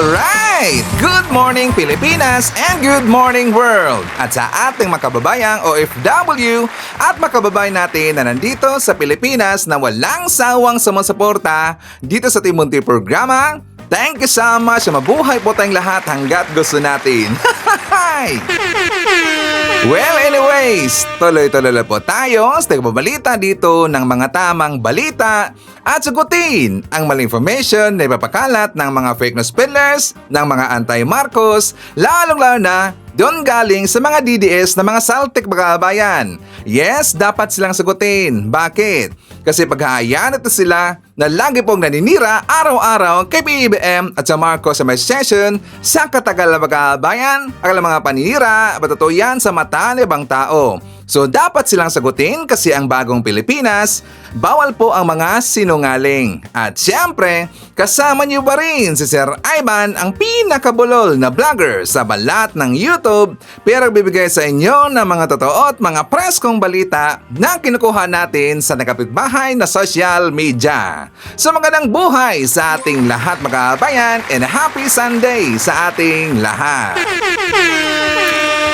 Alright! Good morning Pilipinas and good morning world! At sa ating mga kababayang OFW at mga kababayan natin na nandito sa Pilipinas na walang sawang sumusuporta dito sa Timunti Programa, thank you so much! Mabuhay po tayong lahat hanggat gusto natin! Well, anyways, tuloy-tuloy po tayo sa pagbabalita dito ng mga tamang balita at sagutin ang maling information na ipapakalat ng mga fake news peddlers, ng mga anti-Marcos, lalong-lalo na doon galing sa mga DDS na mga saltik mga kabayan. Yes, dapat silang sagutin. Bakit? Kasi paghahayaan ito sila na lagi pong naninira araw-araw kay PBBM at sa Marcos sa may session sa katagal na mga kabayan, ang mga paninira, totoo yan sa mata ng ibang tao. So dapat silang sagutin kasi ang bagong Pilipinas, bawal po ang mga sinungaling. At siyempre, kasama niyo pa rin si Sir Ivan, ang pinakabulol na vlogger sa balat ng YouTube, pero bibigay sa inyo ng mga totoo at mga preskong balita na kinukuha natin sa nakapitbahay na social media. So magandang buhay sa ating lahat mga kabayan and happy Sunday sa ating lahat.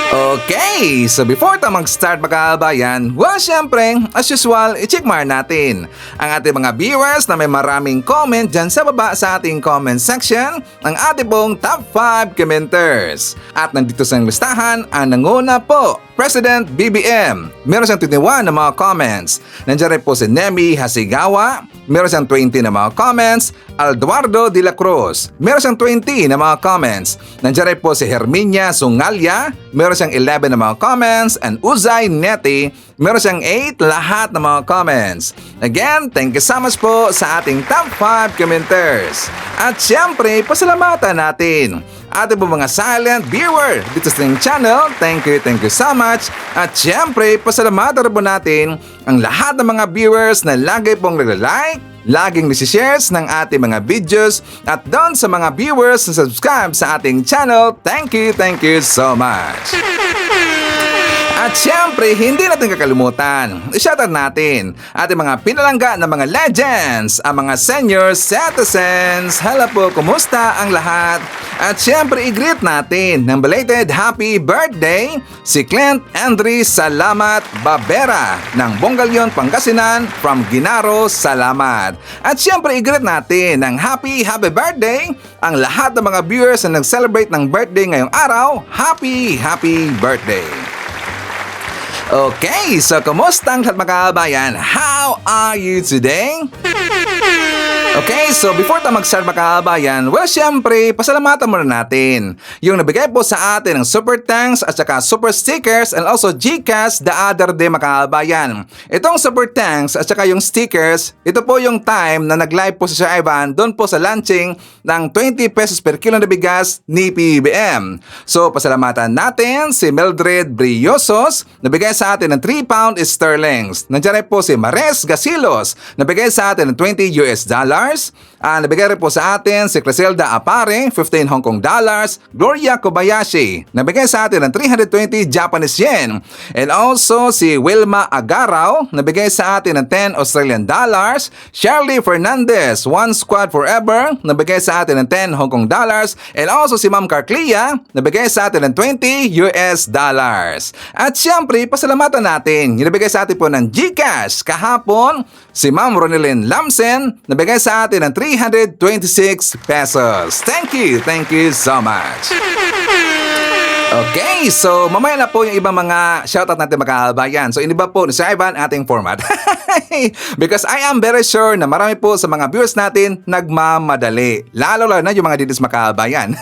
Okay, so before tayo mag-start mga kabayan, well syempre, as usual, i-check mark natin ang ating mga viewers na may maraming comment dyan sa baba sa ating comment section ng ating pong top 5 commenters. At nandito sa listahan ang nanguna po, President BBM. Meron siyang 21 na mga comments. Nandiyan rin po si Nemi Hasigawa. Meron siyang 20 na mga comments. Alduardo de la Cruz. Meron siyang 20 na mga comments. Nandiyan rin po si Herminia Sungalya. Meron siyang 11 na mga comments. And Uzay Neti. Meron siyang 8 lahat na mga comments. Again, thank you so much po sa ating top 5 commenters. At syempre, pasalamatan natin ating po mga silent viewer dito sa ating channel. Thank you so much. At syempre, pasalamatan po natin ang lahat ng mga viewers na lagi pong nag-like, laging nisi-shares ng ating mga videos, at doon sa mga viewers na subscribe sa ating channel, thank you so much. At syempre, hindi natin kakalimutan, i-shoutout natin ating mga pinalangga na mga legends, ang mga senior citizens. Hello po, kumusta ang lahat? At syempre, i-greet natin ng belated happy birthday si Clint Andre Salamat Babera ng Bongalyon, Pangasinan from Ginaro, Salamat. At syempre, i-greet natin ng happy birthday ang lahat ng mga viewers na nag-celebrate ng birthday ngayong araw. Happy birthday! Okay, so kumusta ang lahat mga kabayan? How are you today? Okay, so before tayo mag-start mga kabayan, well syempre, pasalamatan muna natin yung nabigay po sa atin ng super thanks at saka super stickers and also GCash the other day mga kabayan. Itong super thanks at saka yung stickers, ito po yung time na nag-live po si Sir Ivan doon po sa launching ng 20 pesos per kilo na bigas ni PBBM. So pasalamatan natin si Mildred Briosos, nabigay sa atin ng 3 pound sterlings. Nandiyan rin po si Mares Gasilos, nabigay sa atin ng $20. Nabigay rin po sa atin si Criselda Apare, 15 Hong Kong dollars. Gloria Kobayashi, nabigay sa atin ng 320 Japanese yen. And also si Wilma Agaraw, nabigay sa atin ng 10 Australian dollars. Shirley Fernandez, One Squad Forever, nabigay sa atin ng 10 Hong Kong dollars. And also si Ma'am Carclia, nabigay sa atin ng $20. At syempre, pasalamatan natin, nabigay sa atin po ng GCash kahapon si Ma'am Ronilyn Lamsen, nabigay sa atin ng 326 pesos. Thank you so much. Okay, so mamaya na po yung ibang mga shoutout natin mga kabayan. So iniba po ni Sir Ivan ating format. Because I am very sure na marami po sa mga viewers natin nagmamadali. Lalo na yung mga DDS mga kabayan.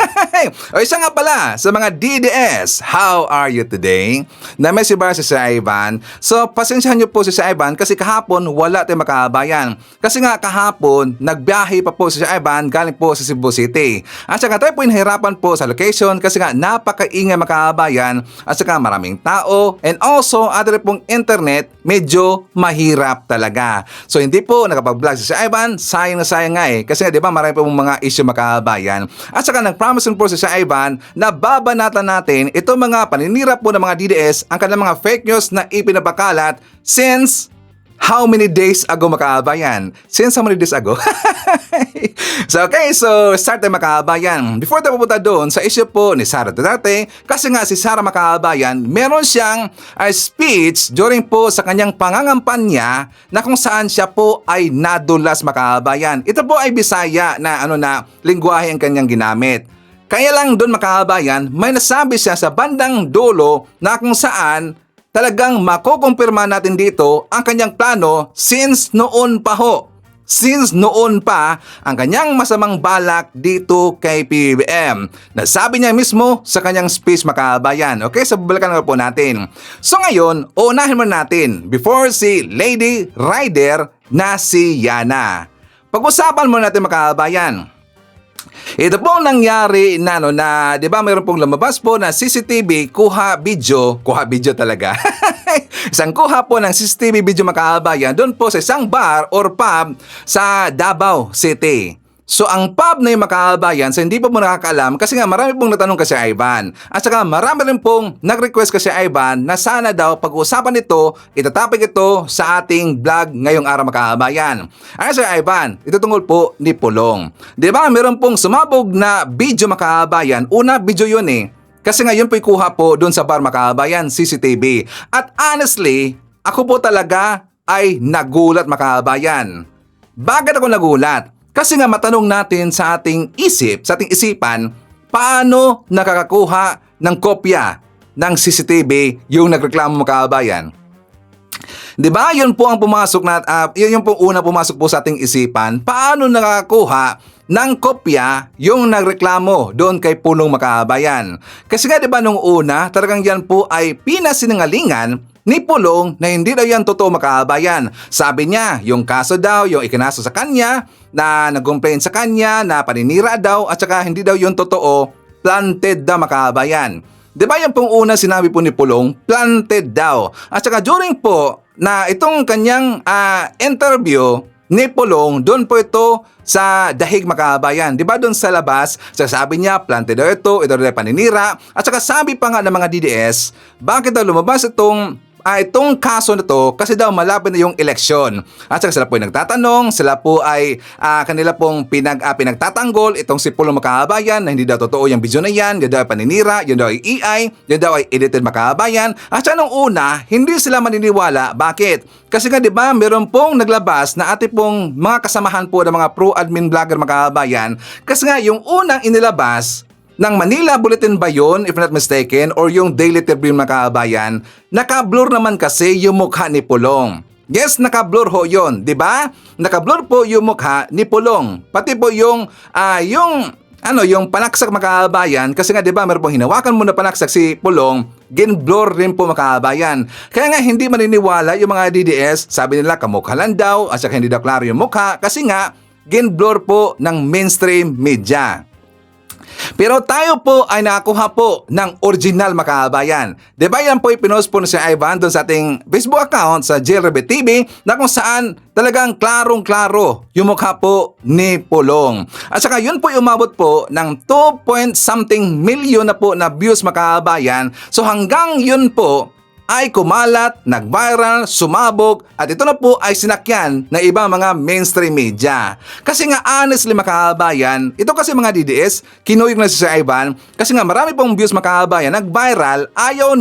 O isa nga pala sa mga DDS, how are you today? Na-message ba si Sir Ivan? So pasensyahan niyo po si Sir Ivan kasi kahapon wala tayong mga kabayan. Kasi nga kahapon nagbiyahe pa po si Sir Ivan galing po sa Cebu City. At saka tayo po inahirapan po sa location kasi nga napakaingay mga kabayan at saka maraming tao and also other pong internet medyo mahirap talaga. So hindi po nakapag-vlog si Sir Ivan, sayang na sayang nga kasi nga di ba marami pong mga issue mga kabayan. At saka nag-promise po si Sir Ivan na babanatan natin itong mga paninira po ng mga DDS ang kanilang mga fake news na ipinapakalat since How many days ago makabayan? Since how many days ago? So start tayo makabayan. Before tayo pupunta doon sa issue po ni Sara Duterte, kasi nga si Sara makabayan, meron siyang speech during po sa kanyang pangangampanya na kung saan siya po ay nadulas makabayan. Ito po ay Bisaya na lingwahe ang kanyang ginamit. Kaya lang doon makabayan, may nasabi siya sa bandang dulo na kung saan talagang makukumpirma natin dito ang kanyang plano since noon pa ho. Since noon pa ang kanyang masamang balak dito kay PBBM. Nasabi niya mismo sa kanyang speech makabayan. Okay, so babalikan na po natin. So ngayon, unahin mo natin before si Lady Rider na si Yana. Pag-usapan mo natin makabayan. Ito po nangyari na di ba mayroon pong lumabas po na CCTV kuha video talaga. Isang kuha po ng CCTV video makabayan doon po sa isang bar or pub sa Davao City. So ang pub na yung makabayan, sa hindi pa mo nakakaalam kasi nga marami pong natanong kasi Ivan. At saka marami rin pong nag-request kasi Ivan na sana daw pag-uusapan ito, itatapik ito sa ating vlog ngayong araw makabayan. Ano sa Ivan? Ito tungkol po ni Pulong. Di ba meron pong sumabog na video makabayan? Una video yun eh. Kasi ngayon po'y kuha po doon sa bar makabayan, CCTV. At honestly, ako po talaga ay nagulat makabayan. Bakit ako nagulat? Kasi nga matanong natin sa ating isipan, paano nakakakuha ng kopya ng CCTV yung nagreklamo makabayan? 'Di ba? Yun po ang pumasok yun po una pumasok po sa ating isipan, paano nakakakuha ng kopya yung nagreklamo doon kay Pulong makabayan? Kasi nga 'di ba nung una, talagang yan po ay pinasinungalingan ni Pulong na hindi daw yan totoo makabayan. Sabi niya, yung kaso daw, yung ikinaso sa kanya, na nag-complain sa kanya, na paninira daw, at saka hindi daw yung totoo, planted daw makabayan. Di ba yung pong una sinabi po ni Pulong, planted daw. At saka during po na itong kanyang interview ni Pulong, doon po ito sa Dahig makabayan. Di ba doon sa labas, sabi niya, planted daw ito daw paninira. At saka sabi pa nga ng mga DDS, bakit daw lumabas itong kaso na to kasi daw malapit na yung eleksyon. At saka sila po ay nagtatanong, sila po ay kanila pong pinagtatanggol itong si Pulong makabayan na hindi daw totoo yung video na yan daw ay paninira, yun daw ay AI, yun daw ay edited makabayan. At saka nung una, hindi sila maniniwala. Bakit? Kasi nga 'di ba, meron pong naglabas na ate pong mga kasamahan po ng mga pro-admin vlogger makabayan. Kasi nga yung unang inilabas ng Manila Bulletin ba yun, if not mistaken, or yung Daily Tribune makabayan, naka-blur naman kasi yung mukha ni Pulong. Yes, naka-blur ho yun, di ba? Naka-blur po yung mukha ni Pulong. Pati po yung panaksak makabayan, kasi nga di ba, meron pong hinawakan mo na panaksak si Pulong, gin-blur rin po makabayan. Kaya nga hindi maniniwala yung mga DDS, sabi nila kamukha lang daw, at saka hindi daw klaro yung mukha, kasi nga, gin-blur po ng mainstream media. Pero tayo po ay nakakuha po ng original makabayan. Diba yan po ipinost po na si Ivan doon sa ating Facebook account sa JLRB TV na kung saan talagang klarong-klaro yung mukha po ni Pulong. At saka yun po umabot po ng 2.something million na po na views makabayan. So hanggang yun po ay kumalat, nag-viral, sumabog, at ito na po ay sinakyan ng ibang mga mainstream media. Kasi nga honestly makabayan, ito kasi mga DDS, kinuyog na si Sir Ivan, kasi nga marami pong views makabayan, nag-viral, ayaw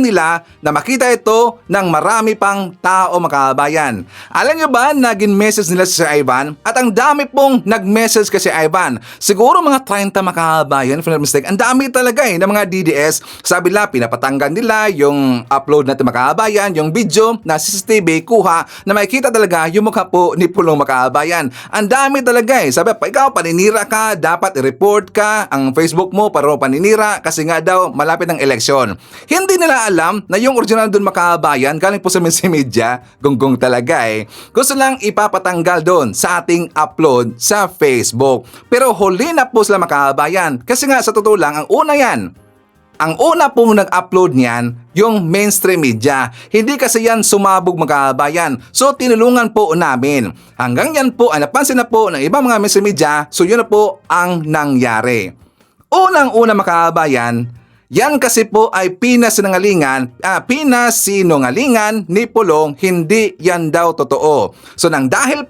nila na makita ito ng marami pang tao makabayan. Alam nyo ba, nagin-message nila si Sir Ivan, at ang dami pong nag-message kasi Ivan. Siguro mga 30 makabayan, if not mistake, ang dami talaga ng mga DDS. Sabi nila, pinapatanggal nila yung upload natin makabayan, yung video na CCTV kuha na makikita talaga yung mukha po ni Pulong makabayan. Ang dami talaga Sabi pa, ikaw paninira ka, dapat i-report ka ang Facebook mo para paninira kasi nga daw malapit ng eleksyon. Hindi nila alam na yung original doon makabayan, galing po sa media, gonggong talaga Gusto lang ipapatanggal doon sa ating upload sa Facebook. Pero huli na po sila makabayan. Kasi nga sa totoo lang, ang una yan, ang una pong nag-upload niyan, yung mainstream media. Hindi kasi yan sumabog makabayan. So tinulungan po namin. Hanggang yan po ay napansin na po ng ibang mga mainstream media. So yun na po ang nangyari. Unang-una makabayan, Yan kasi po ay pinasinungalingan ni Pulong, hindi yan daw totoo. So nang dahil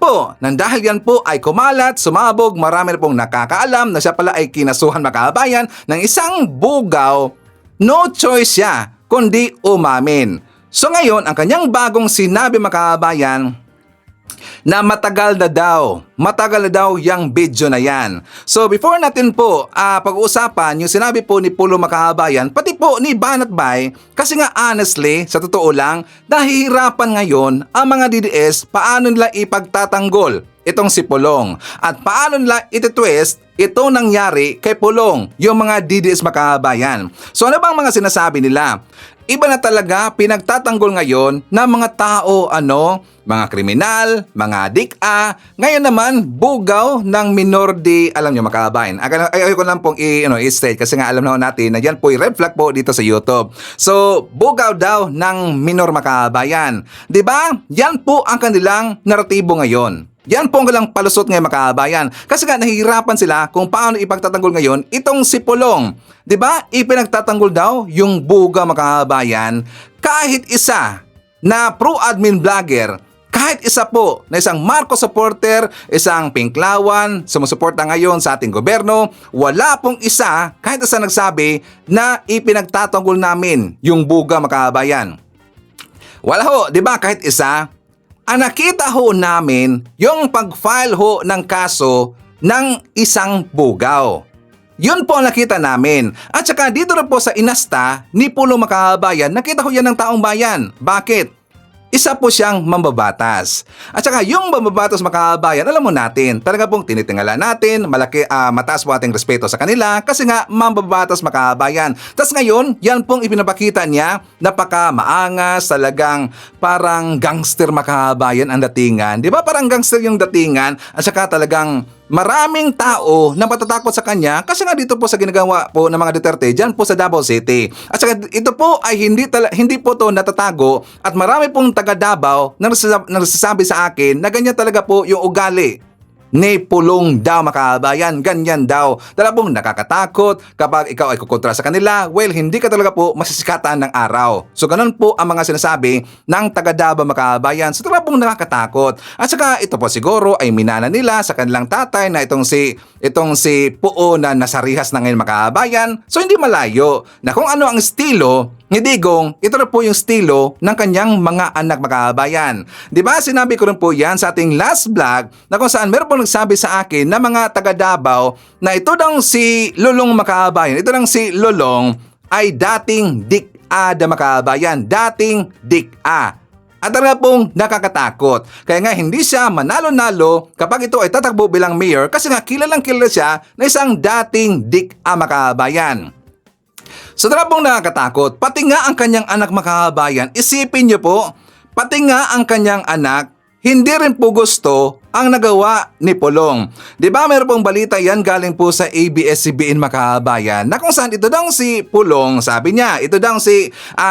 yan po ay kumalat, sumabog, marami na pong nakakaalam na siya pala ay kinasuhan mga kababayan ng isang bugaw, no choice siya kundi umamin. So ngayon, ang kanyang bagong sinabi mga kababayan, na matagal na daw yung video na yan. So before natin po pag-uusapan yung sinabi po ni Pulong mga kababayan, pati po ni Banat Bay, kasi nga honestly, sa totoo lang, nahihirapan ngayon ang mga DDS paano nila ipagtatanggol itong si Pulong at paano nila iti-twist ito nangyari kay Pulong, yung mga DDS mga kababayan. So ano bang mga sinasabi nila? Iba na talaga pinagtatanggol ngayon ng mga tao, mga kriminal, mga dik-a. Ngayon naman, bugaw ng minor de, alam nyo mga kababayan. Ayoko lang pong i-state kasi nga alam natin na yan po red flag po dito sa YouTube. So, bugaw daw ng minor mga kababayan. Diba? Yan po ang kanilang naratibo ngayon. Yan po ang kanilang palusot ngayon mga kababayan. Kasi nga nahihirapan sila kung paano ipagtatanggol ngayon itong si Pulong. Diba? Ipinagtatanggol daw yung buga mga kababayan kahit isa na pro-admin vlogger, kahit isa po na isang Marcos supporter, isang Pinklawan, sumusuporta ngayon sa ating gobyerno, wala pong isa, kahit isa nagsabi na ipinagtatanggol namin yung buga mga kababayan. Wala ho, di ba kahit isa? Ang nakita ho namin yung pag-file ho ng kaso ng isang bugaw. Yun po ang nakita namin. At saka dito na po sa inasta ni Pulong mga kababayan, nakita ko yan ng taong bayan. Bakit? Isa po siyang mambabatas. At saka yung mambabatas mga kababayan, alam mo natin, talaga pong tinitingala natin, mataas po ating respeto sa kanila kasi nga mambabatas mga kababayan. Tapos ngayon, yan pong ipinapakita niya, napaka maangas, talagang parang gangster mga kababayan ang datingan. Di ba parang gangster yung datingan at saka talagang maraming tao na matatakot sa kanya kasi nga dito po sa ginagawa po ng mga Duterte dyan po sa Davao City. At saka ito po ay hindi po to natatago at marami pong taga Davao na nagsasabi sa akin na ganyan talaga po yung ugali ni Pulong daw mga kababayan, ganyan daw. Talaga pong nakakatakot kapag ikaw ay kukontra sa kanila, well, hindi ka talaga po masisikatan ng araw. So ganun po ang mga sinasabi ng taga Davao mga kababayan. So talaga pong nakakatakot. At saka ito po siguro ay minana nila sa kanilang tatay na itong si Puo na nasarihas na ngayon mga kababayan. So hindi malayo na kung ano ang estilo ni Digong, ito na po yung estilo ng kanyang mga anak mga kababayan. Diba sinabi ko rin po yan sa ating last vlog na kung saan meron po nagsabi sa akin na mga taga Davao na ito daw si Lulong mga kababayan, ito lang si Lulong ay dating dik-a mga kababayan, dating dik-a. At talaga pong nakakatakot. Kaya nga hindi siya manalo-nalo kapag ito ay tatakbo bilang mayor kasi nga kilalang kilala siya na isang dating dik-a mga kababayan. So talaga pong nakakatakot. Pati nga ang kanyang anak mga kababayan, isipin niyo po, pati nga ang kanyang anak, hindi rin po gusto ang nagawa ni Pulong. Diba meron pong balita yan galing po sa ABS-CBN mga kababayan na kung saan ito daw si Pulong, sabi niya, ito daw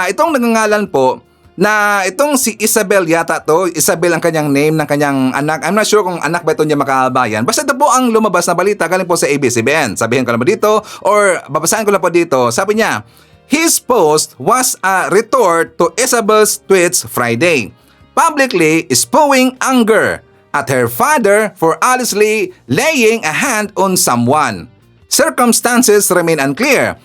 itong nagngangalan po, na itong si Isabel yata to, Isabel ang kanyang name ng kanyang anak. I'm not sure kung anak ba ito niya mga kababayan. Basta ito po ang lumabas na balita galing po sa ABS-CBN. Sabihin ko lang po dito or babasahin ko lang po dito. Sabi niya, his post was a retort to Isabel's tweets Friday, publicly spewing anger at her father for allegedly laying a hand on someone. Circumstances remain unclear.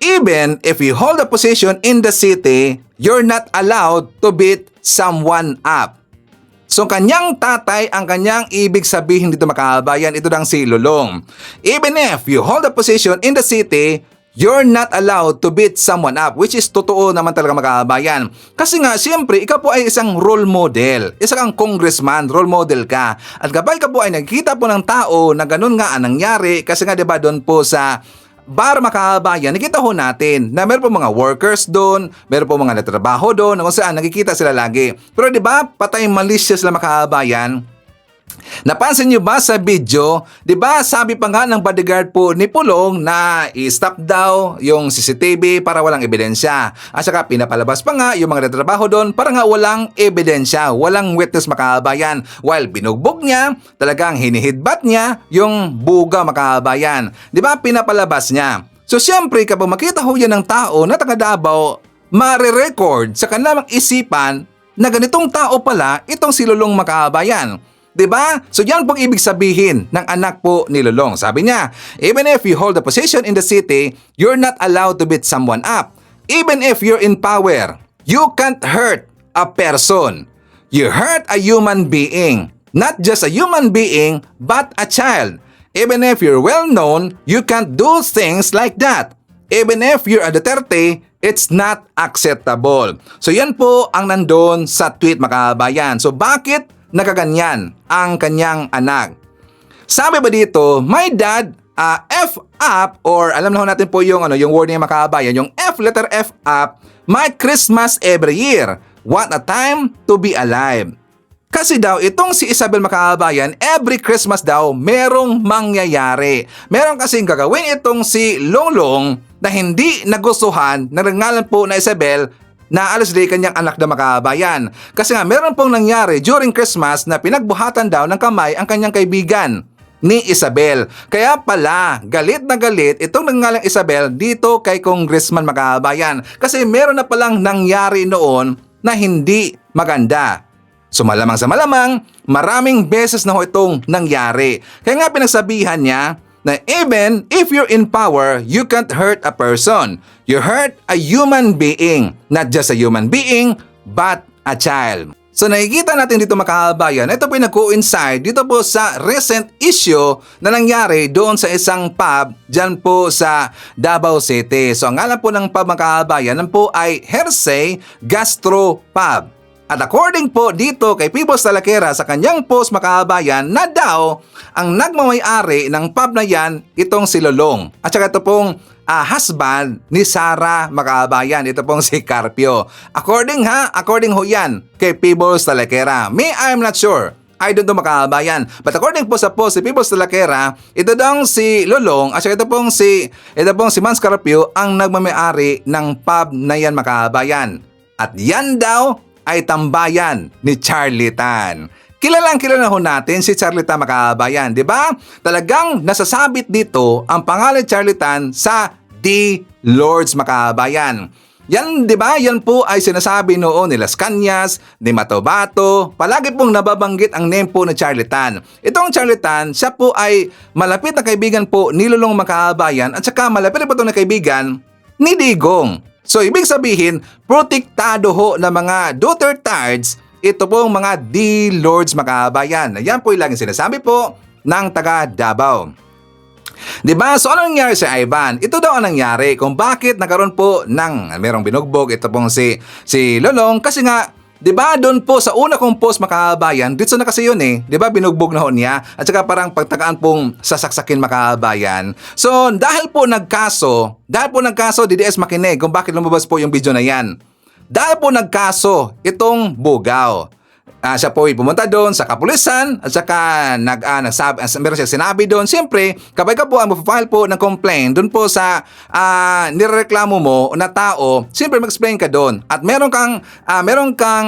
Even if you hold a position in the city, you're not allowed to beat someone up. So kanyang tatay ang kanyang ibig sabihin dito mga kababayan, ito lang si Lulong. Even if you hold a position in the city, you're not allowed to beat someone up, which is totoo naman talaga mga kababayan. Kasi nga, siyempre, ikaw po ay isang role model. Isa kang congressman, role model ka. At kapag ka po ay nagkita po ng tao na ganun nga ang nangyari, kasi nga diba doon po sa bar mga kababayan, nakita ho natin na meron po mga workers doon, meron po mga natrabaho doon, kung saan nakikita sila lagi. Pero di ba patay malicious sila mga kababayan? Napansin niyo ba sa video, 'di ba sabi pa nga ng bodyguard po ni Pulong na i-stop daw yung CCTV para walang ebidensya. At saka pinapalabas pa nga yung mga nagtatrabaho doon para nga walang ebidensya, walang witness makabayan. While binugbog niya, talagang hinihidbat niya yung buga makabayan. 'Di ba pinapalabas niya? So siyempre kapag makita ho yan ng tao na taga Davao, mare-record sa kanilang isipan na ganitong tao pala itong si Lulong Makabayan. 'Di ba? So yan pong ibig sabihin ng anak po ni Lulong. Sabi niya, even if you hold a position in the city, you're not allowed to beat someone up. Even if you're in power, you can't hurt a person. You hurt a human being. Not just a human being, but a child. Even if you're well known, you can't do things like that. Even if you're a Duterte, it's not acceptable. So yan po ang nandun sa tweet mga kabayan. So bakit nakaganyan ang kanyang anak? Sabi ba dito, my dad F up, or alam na ho natin po yung word niya mga kabayan, yung F, letter F up, my Christmas every year. What a time to be alive. Kasi daw, itong si Isabel Makabayan, every Christmas daw, merong mangyayari. Meron kasing gagawin itong si Longlong na hindi nagustuhan ng rangalan po na Isabel na alas di kanyang anak na Makabayan. Kasi nga, meron pong nangyari during Christmas na pinagbuhatan daw ng kamay ang kanyang kaibigan ni Isabel. Kaya pala, galit na galit itong nangalang Isabel dito kay Congressman Makabayan. Kasi meron na palang nangyari noon na hindi maganda. So malamang sa malamang, maraming beses na ho itong nangyari. Kaya nga pinagsabihan niya na even if you're in power, you can't hurt a person. You hurt a human being. Not just a human being, but a child. So nakikita natin dito mga kabayan, ito po yung nag-coincide dito po sa recent issue na nangyari doon sa isang pub dyan po sa Davao City. So ang ngalan po ng pub mga kabayan, yan po ay Hersey Gastro Pub. At according po dito kay Peoples Talakera sa kanyang post mga kabayan na daw ang nagmamay-ari ng pub na yan itong si Lulong. At saka ito pong husband ni Sara Makabayan. Ito pong si Carpio. According ho yan kay Peoples Talakera. Me, I'm not sure. I don't know Makabayan. But according po sa post si Peoples Talakera, ito daw si Lulong at saka ito pong si Mans Carpio ang nagmamay-ari ng pub na yan Makabayan. At yan daw ay tambayan ni Charlie Tan. Kilala ho natin si Charlie Tan Makabayan, di ba? Talagang nasasabit dito ang pangalan Charlie Tan sa D. Lords Makabayan. Yan, di ba? Yan po ay sinasabi noon ni Las Cañas, ni Matobato. Palagi pong nababanggit ang name po ni Charlie Tan. Itong Charlie Tan, siya po ay malapit na kaibigan po ni Lulong Makabayan at saka malapit na po ito na kaibigan ni Digong. So, ibig sabihin, protektado ho ng mga Dutertards ito pong mga D-Lords Makabayan. Yan po yung laging sinasabi po ng taga Davao. Diba? So, ano nangyari sa Ivan? Ito daw ang nangyari kung bakit nagkaroon po ng merong binugbog ito pong si Lulong. Kasi nga, diba doon po sa una kong post Makabayan, dito na kasi yun diba binugbog na ho niya at saka parang pagtakaan pong sasaksakin Makabayan. So dahil po nagkaso DDS makinig kung bakit lumabas po yung video na yan. Dahil po nagkaso itong Bugaw. Siya po ay pumunta doon sa kapulisan at saka meron siya sinabi doon. Siyempre, kapag ka po ang mag-file po ng complaint doon po sa nirereklamo mo na tao, siyempre mag-explain ka doon. At meron kang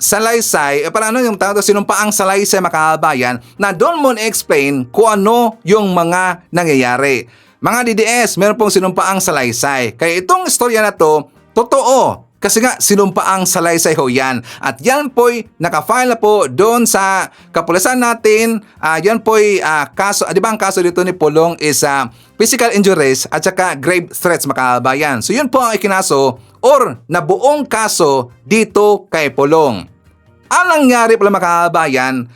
salaysay, para yung tawag sinumpaang salaysay Makabayan na doon mo na-explain kung ano yung mga nangyayari. Mga DDS, meron pong sinumpaang salaysay. Kaya itong istorya na to, totoo. Kasi nga, sinumpaang salaysay ho yan. At yan po'y nakafile na po doon sa kapulisan natin. Yan po'y kaso, di ba ang kaso dito ni Pulong is physical injuries at saka grave threats Makabayan. So yun po ang ikinaso or nabuong kaso dito kay Pulong. Ang nangyari pala Makabayan,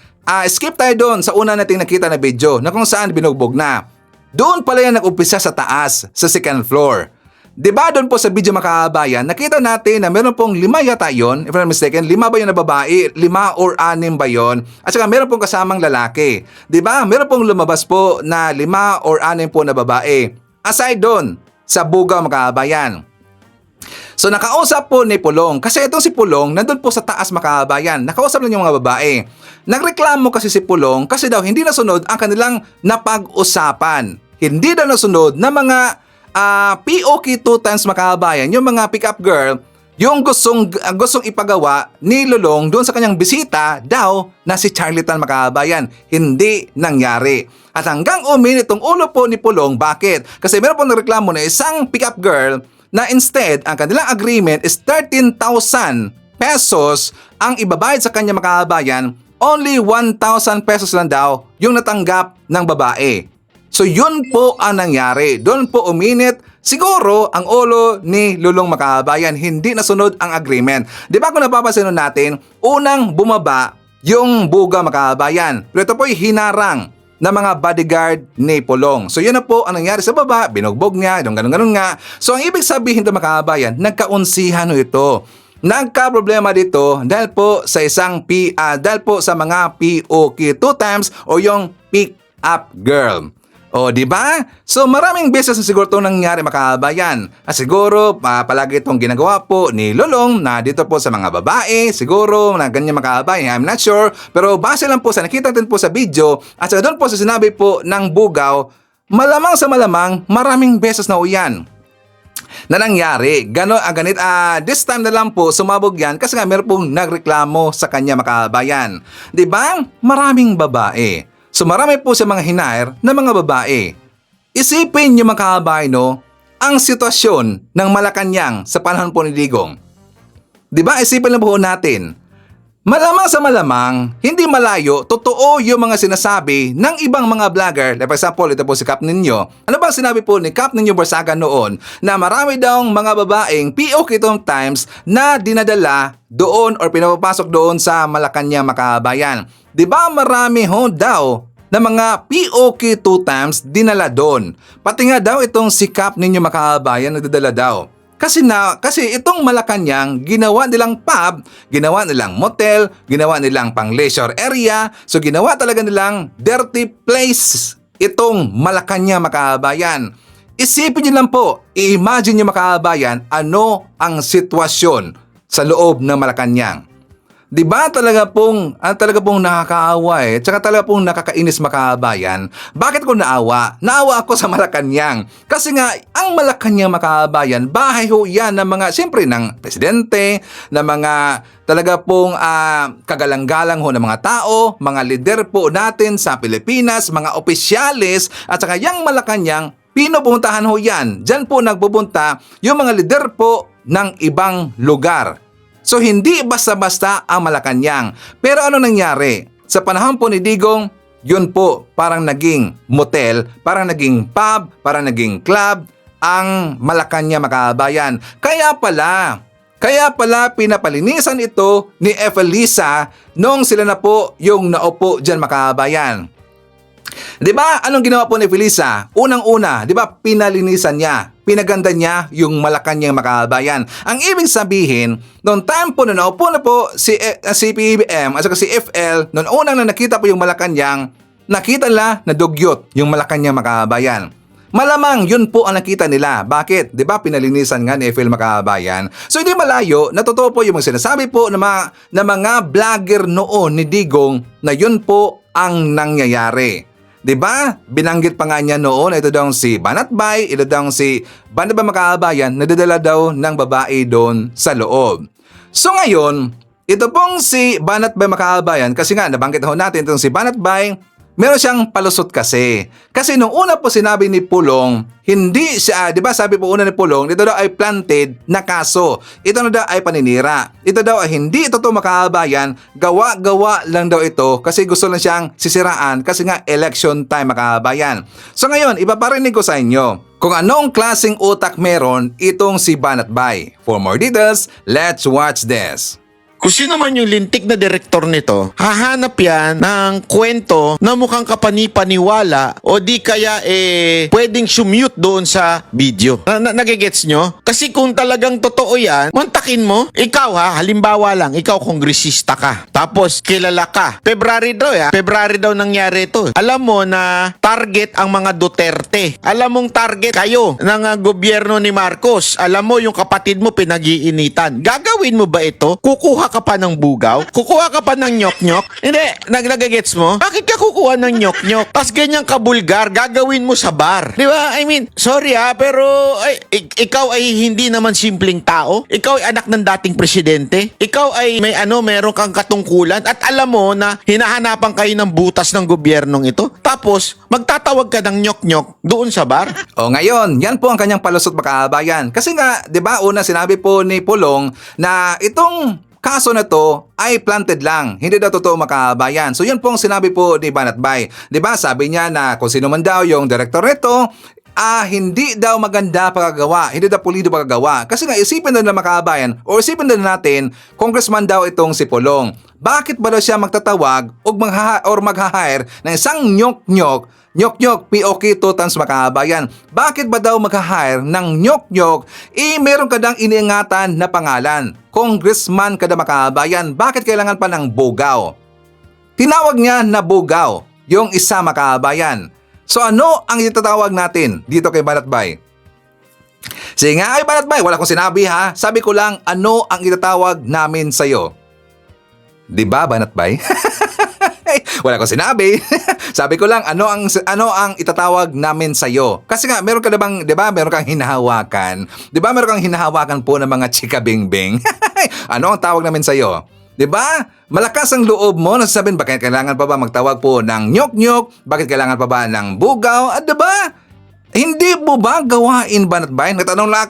skip tayo doon sa una nating nakita na video na kung saan binugbog na. Doon pala yan nag-umpisa sa taas, sa second floor. Diba doon po sa video Makabayan, nakita natin na meron pong 5 yata yun, if I'm not mistaken, 5 ba yun na babae, 5 or 6 ba yun, at saka meron pong kasamang lalaki. Diba? Meron pong lumabas po na 5 or 6 po na babae. Aside doon, sa Bugaw Makabayan. So nakausap po ni Pulong, kasi itong si Pulong nandun po sa taas Makabayan, nakausap lang yung mga babae. Nagreklamo kasi si Pulong kasi daw hindi nasunod ang kanilang napag-usapan. Hindi daw nasunod na mga POK 2 times Makabayan, yung mga pick-up girl yung gustong ipagawa ni Lulong doon sa kanyang bisita daw na si Charlie Tan, mga kababayan. Hindi nangyari. At hanggang uminit itong ulo po ni Pulong. Bakit? Kasi meron po nagreklamo na isang pick-up girl na instead ang kanilang agreement is 13,000 pesos ang ibabayad sa kanya, mga kababayan. Only 1,000 pesos lang daw yung natanggap ng babae. So yun po ang nangyari. Doon po uminit siguro ang ulo ni Lulong, mga kababayan. Hindi nasunod ang agreement. Di ba kung napapansin natin, unang bumaba yung buga, mga kababayan. Pero ito po'y hinarang na mga bodyguard ni Pulong. So yun na po ang nangyari sa baba. Binugbog niya, yung ganun-ganun nga. So ang ibig sabihin ito, mga kababayan, nagkaunsihan ito. Nagka-problema dito dahil po sa dahil po sa mga POK 2 times o yung pick up girl. O, di ba? So, maraming beses na siguro itong nangyari, mga kababayan. Siguro, palagi itong ginagawa po ni Lulong na dito po sa mga babae. Siguro, na ganyan, mga kababayan. I'm not sure. Pero base lang po sa nakita natin po sa video at saka doon po sa sinabi po ng Bugaw, malamang sa malamang, maraming beses na uyan na nangyari. This time na lang po sumabog yan kasi nga meron pong nagreklamo sa kanya, mga kababayan. Di ba? Maraming babae. So marami po sa mga hinair na mga babae. Isipin niyo, mga kababayan, ang sitwasyon ng Malacanang sa panahon po ni Digong. Di ba? Isipin lang po natin. Malamang sa malamang, hindi malayo, totoo yung mga sinasabi ng ibang mga vlogger. Like for example, ito po si Cap Ninyo. Ano ba sinabi po ni Cap Ninyo Barsaga noon? Na marami daw mga babaeng POK times na dinadala doon or pinapapasok doon sa Malacanang, mga kababayan. Di ba marami daw na mga POK 2 times dinala doon? Pati nga daw itong si Cap Ninyo, mga kababayan, nagdadala daw. Kasi itong Malacanang, ginawa nilang pub, ginawa nilang motel, ginawa nilang pang leisure area. So ginawa talaga nilang dirty place itong Malacanang, mga kababayan. Isipin niyo lang po, i-imagine niyo, mga kababayan, ano ang sitwasyon sa loob ng Malacanang. Di ba talaga pong nakakaawa tsaka talaga pong nakakainis, mga kababayan. Bakit ko naawa? Naawa ako sa Malacanang. Kasi nga, ang Malacanang, mga kababayan, bahay ho yan ng mga, siyempre, ng presidente, ng mga talaga pong kagalang-galang ho ng mga tao, mga lider po natin sa Pilipinas, mga opisyalis, at saka yung Malacanang, pinupuntahan ho yan. Diyan po nagpupunta yung mga lider po ng ibang lugar. So hindi basta-basta ang Malacanang. Pero ano nangyari? Sa panahon po ni Digong, yun po parang naging motel, parang naging pub, parang naging club ang Malacanang, mga kababayan. Kaya pala pinapalinisan ito ni Efelisa nung sila na po yung naupo dyan, mga kababayan. Di ba? Anong ginawa po ni Felisa? Unang-una, di ba, pinalinisan niya, pinaganda niya yung Malacanang, mga kababayan. Ang ibig sabihin, noong time po na naupo na po si PBBM at saka si FL, noong unang na nakita po yung Malacanang, nakita nila na dugyot yung Malacanang, mga kababayan. Malamang yun po ang nakita nila. Bakit? Di ba pinalinisan nga ni FL, mga kababayan? So hindi malayo, na totoo po yung mga sinasabi po na mga vlogger noon ni Digong na yun po ang nangyayari. Diba? Binanggit pa nga niya noon, ito daw si Banatbay, ito daw si Banatbay, mga kababayan, nadadala daw ng babae doon sa loob. So ngayon, ito pong si Banatbay, mga kababayan, kasi nga nabanggit ho natin itong si Banatbay, meron siyang palusot kasi. Kasi nung una po sinabi ni Pulong, hindi siya, di ba sabi po una ni Pulong, ito daw ay planted na kaso. Ito na daw ay paninira. Ito daw ay hindi totoo, mga kababayan, gawa-gawa lang daw ito kasi gusto lang siyang sisiraan kasi nga election time, mga kababayan. So ngayon, ipaparinig ko sa inyo kung anong klaseng utak meron itong si Banatbay. For more details, let's watch this. Kung sino man yung lintik na direktor nito, hahanap yan ng kwento na mukhang kapanipaniwala o di kaya pwedeng sumute doon sa video. Nagigets nyo? Kasi kung talagang totoo yan, mantakin mo. Ikaw halimbawa lang, ikaw kongresista ka. Tapos kilala ka. February daw nangyari ito. Alam mo na target ang mga Duterte. Alam mong target kayo ng gobyerno ni Marcos. Alam mo yung kapatid mo pinag-iinitan. Gagawin mo ba ito? Kukuha ka pa ng bugaw? Kukuha ka pa ng nyok-nyok? Hindi, nagagets mo? Bakit ka kukuha ng nyok-nyok? Tapos ganyan ka bulgar, gagawin mo sa bar. Di ba? I mean, sorry pero ikaw ay hindi naman simpleng tao. Ikaw ay anak ng dating presidente. Ikaw ay meron kang katungkulan at alam mo na hinahanapan kayo ng butas ng gobyernong ito. Tapos, magtatawag ka ng nyok-nyok doon sa bar. O ngayon, yan po ang kanyang palusot mga kababayan. Kasi nga, 'di ba, una sinabi po ni Pulong na itong kaso na to ay planted lang. Hindi daw totoo mga kababayan. So yan po ang sinabi po ni Banatbay. 'Di ba? Sabi niya na kung sino man daw yung director nito, hindi daw maganda pagkagawa, hindi daw pulido pagkagawa. Kasi nga isipin na mga kababayan o isipin na natin, congressman daw itong si Pulong. Bakit ba daw siya magtatawag o mag-hire ng isang nyok-nyok POK 2 times mga kababayan? Bakit ba daw mag-hire ng nyok-nyok? Meron ka dang iniingatan na pangalan. Congressman ka daw mga kababayan. Bakit kailangan pa ng bugaw? Tinawag niya na bugaw yung isa mga kababayan. So ano ang itatawag natin dito kay Banatbay? Sige nga kay Banatbay, wala kong sinabi ha. Sabi ko lang ano ang itatawag namin sa'yo. Diba Banatbay? Wala akong sinabi. Sabi ko lang ano ang itatawag namin sa iyo. Kasi nga meron ka na bang, 'di ba? Meron kang hinahawakan. 'Di ba? Meron kang hinahawakan po ng mga chika bingbing. Ano ang tawag namin sa iyo? 'Di ba? Malakas ang loob mo na sasabihin bakit kailangan pa ba magtawag po ng nyok-nyok? Bakit kailangan pa ba ng bugaw? At 'di ba? Hindi mo ba gawain Banatbay? Nagtanong lang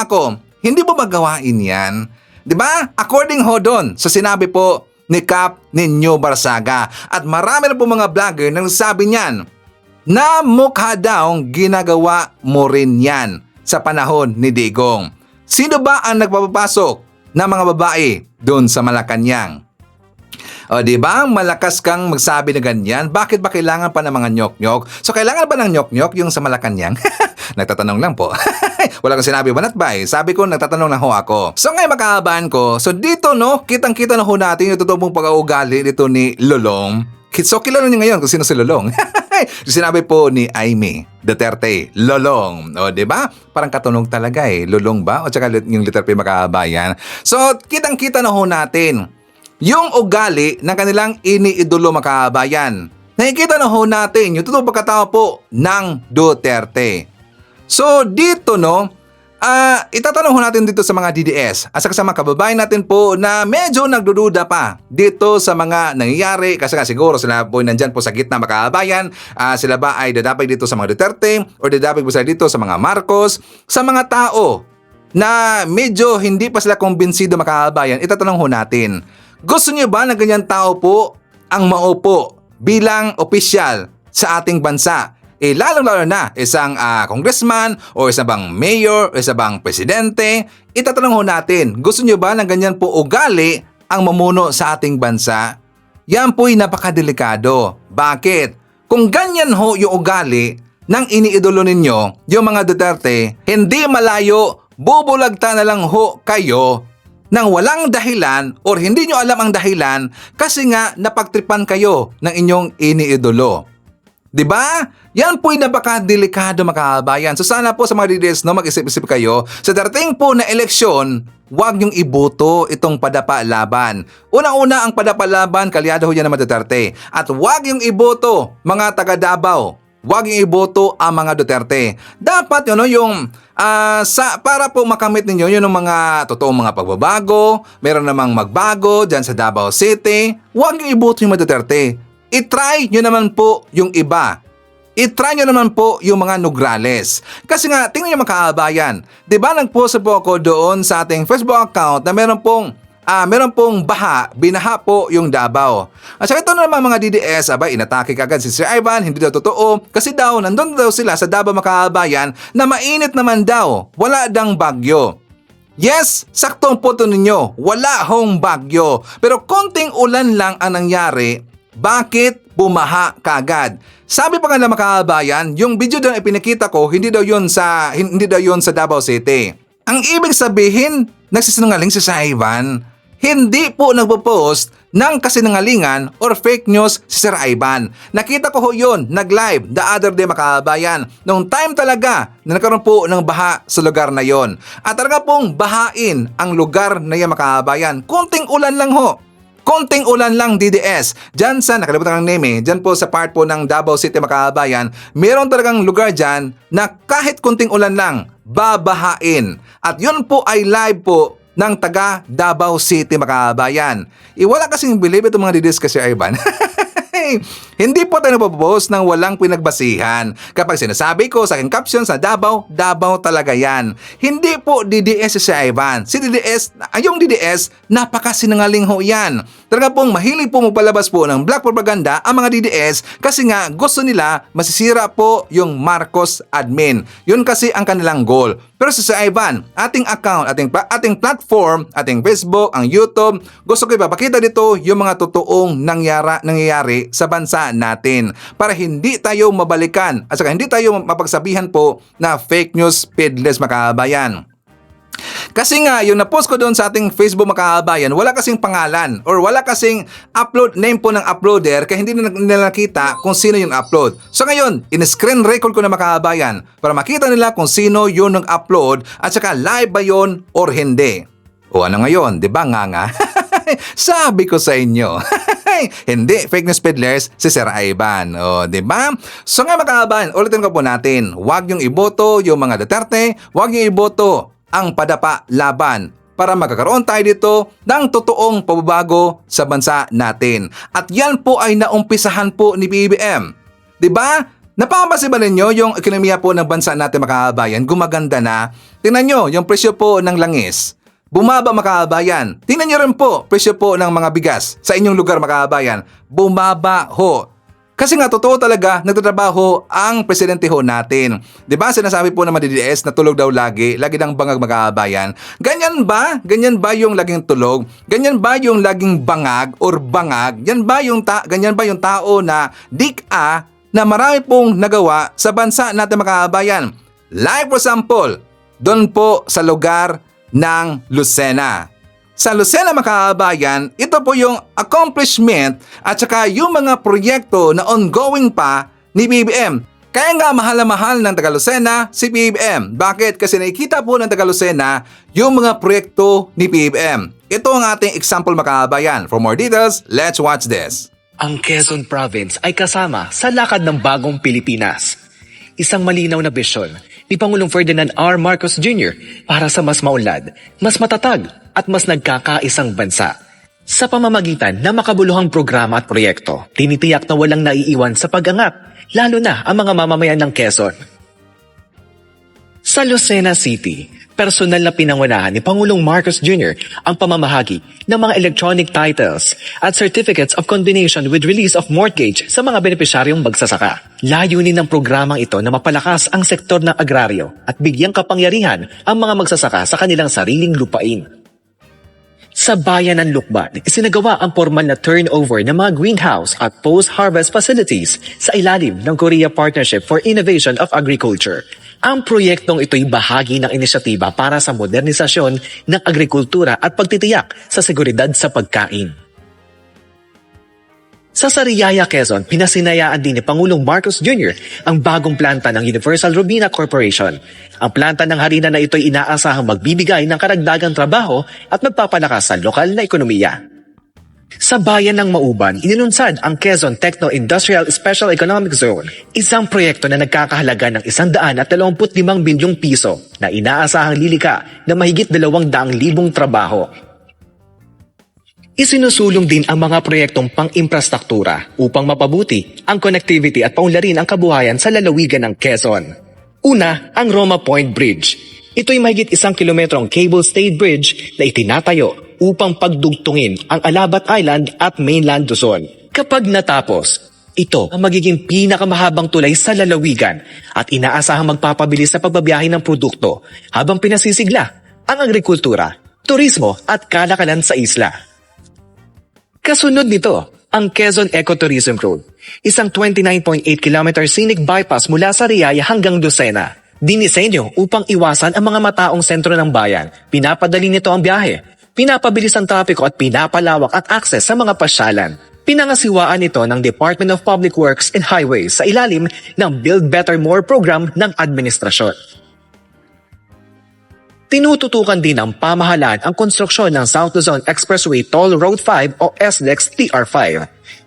ako. Hindi mo ba gawain 'yan? 'Di ba? According ho doon sa sinabi po ni Cap Ninyo Barsaga at marami na po mga vlogger nang sabi niyan na mukha daw ginagawa mo rin yan sa panahon ni Digong. Sino ba ang nagpapapasok ng mga babae doon sa Malacanang? O diba, malakas kang magsabi na ganyan, bakit ba kailangan pa ng mga nyok-nyok? So kailangan ba ng nyok-nyok yung sa Malacanang? Nagtatanong lang po. Wala kang sinabi Banatbay. Sabi ko, nagtatanong lang ho ako. So ngayon makahabaan ko, so dito no, kitang-kita na ho natin yung totoong pag-uugali dito ni Lolong. So kilala niyo ngayon kung sino si Lolong. Sinabi po ni Aimee Duterte, Lolong. O diba? Parang katunog talaga Lolong ba? O tsaka yung letter P makahabayan. So kitang-kita na ho natin yung ugali ng kanilang iniidolo makabayan. Nakikita na ho natin yung totoong pagkatao po ng Duterte. So dito no, itatanong ho natin dito sa mga DDS at sa mga kababayan natin po na medyo nagdududa pa dito sa mga nangyayari kasi nga siguro sila po nandyan po sa gitna makabayan. Sila ba ay dadapay dito sa mga Duterte o dadapay po sila dito sa mga Marcos? Sa mga tao na medyo hindi pa sila kumbinsido makabayan, itatanong ho natin. Gusto niyo ba na ganyan tao po ang maupo bilang opisyal sa ating bansa? Lalong-lalo na isang congressman o isang bang mayor o isang bang presidente. Itatanong ho natin, gusto niyo ba na ganyan po ugali ang mamuno sa ating bansa? Yan po'y napakadelikado. Bakit? Kung ganyan ho yung ugali ng iniidolo ninyo, yung mga Duterte, hindi malayo, bubulagta na lang ho kayo nang walang dahilan or hindi nyo alam ang dahilan kasi nga napagtripan kayo ng inyong iniidolo. 'Di ba? Yan po'y napakadelikado mga kabayan. So sana po sa mga DDS no, mag-isip-isip kayo sa darating po na eleksyon, huwag nyong iboto itong padapa laban. Una-una ang padapa laban, kalyado ho yan ng Duterte. At huwag yung iboto mga taga Davao. Huwag yung iboto ang mga Duterte. Dapat yung para po makamit ninyo yun ang mga totoong mga pagbabago, meron namang magbago dyan sa Davao City, huwag yung iboto yung mga Duterte. I-try nyo naman po yung iba. I-try nyo naman po yung mga Nograles. Kasi nga, tingnan nyo mga kabayan, di ba nag-post po ako doon sa ating Facebook account na meron pong binaha po yung Davao. At saka ito naman mga DDS, inatake kagad si Sir Ivan, hindi daw totoo. Kasi daw, nandun daw sila sa Davao makabayan na mainit naman daw, wala dang bagyo. Yes, saktong punto ninyo, wala hong bagyo. Pero konting ulan lang ang nangyari, bakit bumaha kagad? Sabi pa nga ng makabayan, yung video doon ipinakita ko, hindi daw yon sa Davao City. Ang ibig sabihin, nagsisinungaling si Sir Ivan. Hindi po nagpo-post ng kasinungalingan or fake news si Sir Ivan. Nakita ko ho yun, nag-live the other day mga kabayan. Nung time talaga na nagkaroon po ng baha sa lugar na yon. At talaga pong bahain ang lugar na yan mga kabayan. Konting ulan lang ho. Konting ulan lang DDS. Diyan sa, nakalimutan ng name diyan po sa part po ng Davao City mga kabayan, meron talagang lugar diyan na kahit konting ulan lang, babahain. At yun po ay live po ng taga Davao City mga kabayan. Wala kasing believe itong mga DDS kasi Ivan. Hindi po tayo napopost ng walang pinagbasihan. Kapag sinasabi ko sa aking caption sa Davao, Davao talaga yan. Hindi po DDS si Ivan. Si DDS, yung DDS, napakasinungaling ho yan. Talaga pong mahilig po magpalabas po ng black propaganda ang mga DDS kasi nga gusto nila masisira po yung Marcos admin. Yun kasi ang kanilang goal. Pero si Ivan, ating account, ating platform, ating Facebook, ang YouTube, gusto ko ipapakita dito yung mga totoong nangyayari sa bansa natin para hindi tayo mabalikan at saka hindi tayo mapagsabihan po na fake news peddlers mga kabayan. Kasi nga, yung na-post ko doon sa ating Facebook mga kabayan, wala kasing pangalan or wala kasing upload name po ng uploader kaya hindi nila nakita kung sino yung upload. So ngayon, in-screen record ko na mga kabayan para makita nila kung sino yung nag-upload at saka live ba yun or hindi. O ano ngayon, di ba nga? Sabi ko sa inyo. Hindi, fake news peddlers si Sir Ivan. O, di ba? So nga mga kabayan, ulitin ko po natin, huwag yung iboto yung mga Duterte, huwag yung iboto ang padapa laban para magkakaroon tayo dito ng totoong pagbabago sa bansa natin. At yan po ay naumpisahan po ni PBBM. Diba? Napapasi ba ninyo yung ekonomiya po ng bansa natin mga kabayan? Gumaganda na. Tingnan nyo yung presyo po ng langis. Bumaba mga kabayan. Tingnan nyo rin po presyo po ng mga bigas sa inyong lugar mga kabayan. Bumaba ho. Kasi nga, totoo talaga, nagtatrabaho ang presidente ho natin. Diba, sinasabi po ng mga DDS na tulog daw lagi ng bangag magkakabayan. Ganyan ba? Ganyan ba yung laging tulog? Ganyan ba yung laging bangag or bangag? Ganyan ba yung tao na dik-a na marami pong nagawa sa bansa natin magkakabayan? Like for example, doon po sa lugar ng Lucena. Sa Lucena mga kabayan, ito po yung accomplishment at saka yung mga proyekto na ongoing pa ni PBBM. Kaya nga mahal na mahal ng taga Lucena si PBBM. Bakit? Kasi nakikita po ng taga Lucena yung mga proyekto ni PBBM. Ito ang ating example mga kabayan. For more details, let's watch this. Ang Quezon Province ay kasama sa lakad ng bagong Pilipinas. Isang malinaw na bisyon ni Pangulong Ferdinand R. Marcos Jr. para sa mas maunlad, mas matatag at mas nagkakaisang bansa. Sa pamamagitan ng makabuluhang programa at proyekto, tinitiyak na walang naiiwan sa pag-angat, lalo na ang mga mamamayan ng Quezon. Sa Lucena City, personal na pinangunahan ni Pangulong Marcos Jr. ang pamamahagi ng mga electronic titles at certificates of combination with release of mortgage sa mga benepisyaryong magsasaka. Layunin ng programang ito na mapalakas ang sektor ng agraryo at bigyang kapangyarihan ang mga magsasaka sa kanilang sariling lupain. Sa bayan ng Lukban, isinagawa ang formal na turnover ng mga greenhouse at post-harvest facilities sa ilalim ng Korea Partnership for Innovation of Agriculture. Ang proyektong ito'y bahagi ng inisyatiba para sa modernisasyon ng agrikultura at pagtitiyak sa seguridad sa pagkain. Sa Sariaya, Quezon, pinasinayaan din ni Pangulong Marcos Jr. ang bagong planta ng Universal Robina Corporation. Ang planta ng harina na ito'y inaasahang magbibigay ng karagdagang trabaho at magpapalakas sa lokal na ekonomiya. Sa bayan ng Mauban, inilunsad ang Quezon Techno-Industrial Special Economic Zone, isang proyekto na nagkakahalaga ng 125 bilyong piso na inaasahang lilika ng mahigit 200,000 trabaho. Isinusulong din ang mga proyektong pang-imprastruktura upang mapabuti ang connectivity at paunlarin ang kabuhayan sa lalawigan ng Quezon. Una, ang Roma Point Bridge. Ito'y mahigit 1 kilometrong cable-stayed bridge na itinatayo upang pagdugtungin ang Alabat Island at mainland Luzon. Kapag natapos, ito ang magiging pinakamahabang tulay sa lalawigan at inaasahang magpapabilis sa pagbabiyahe ng produkto habang pinasisigla ang agrikultura, turismo at kalakalan sa isla. Kasunod nito, ang Quezon Ecotourism Road, isang 29.8 km scenic bypass mula sa Riyaya hanggang Lucena. Dinisenyo upang iwasan ang mga mataong sentro ng bayan. Pinapadali nito ang biyahe pinapabilis ang trapiko at pinapalawak at access sa mga pasyalan. Pinangasiwaan ito ng Department of Public Works and Highways sa ilalim ng Build Better More program ng administrasyon. Tinututukan din ng pamahalaan ang konstruksyon ng South Luzon Expressway Toll Road 5 o SLEX TR5.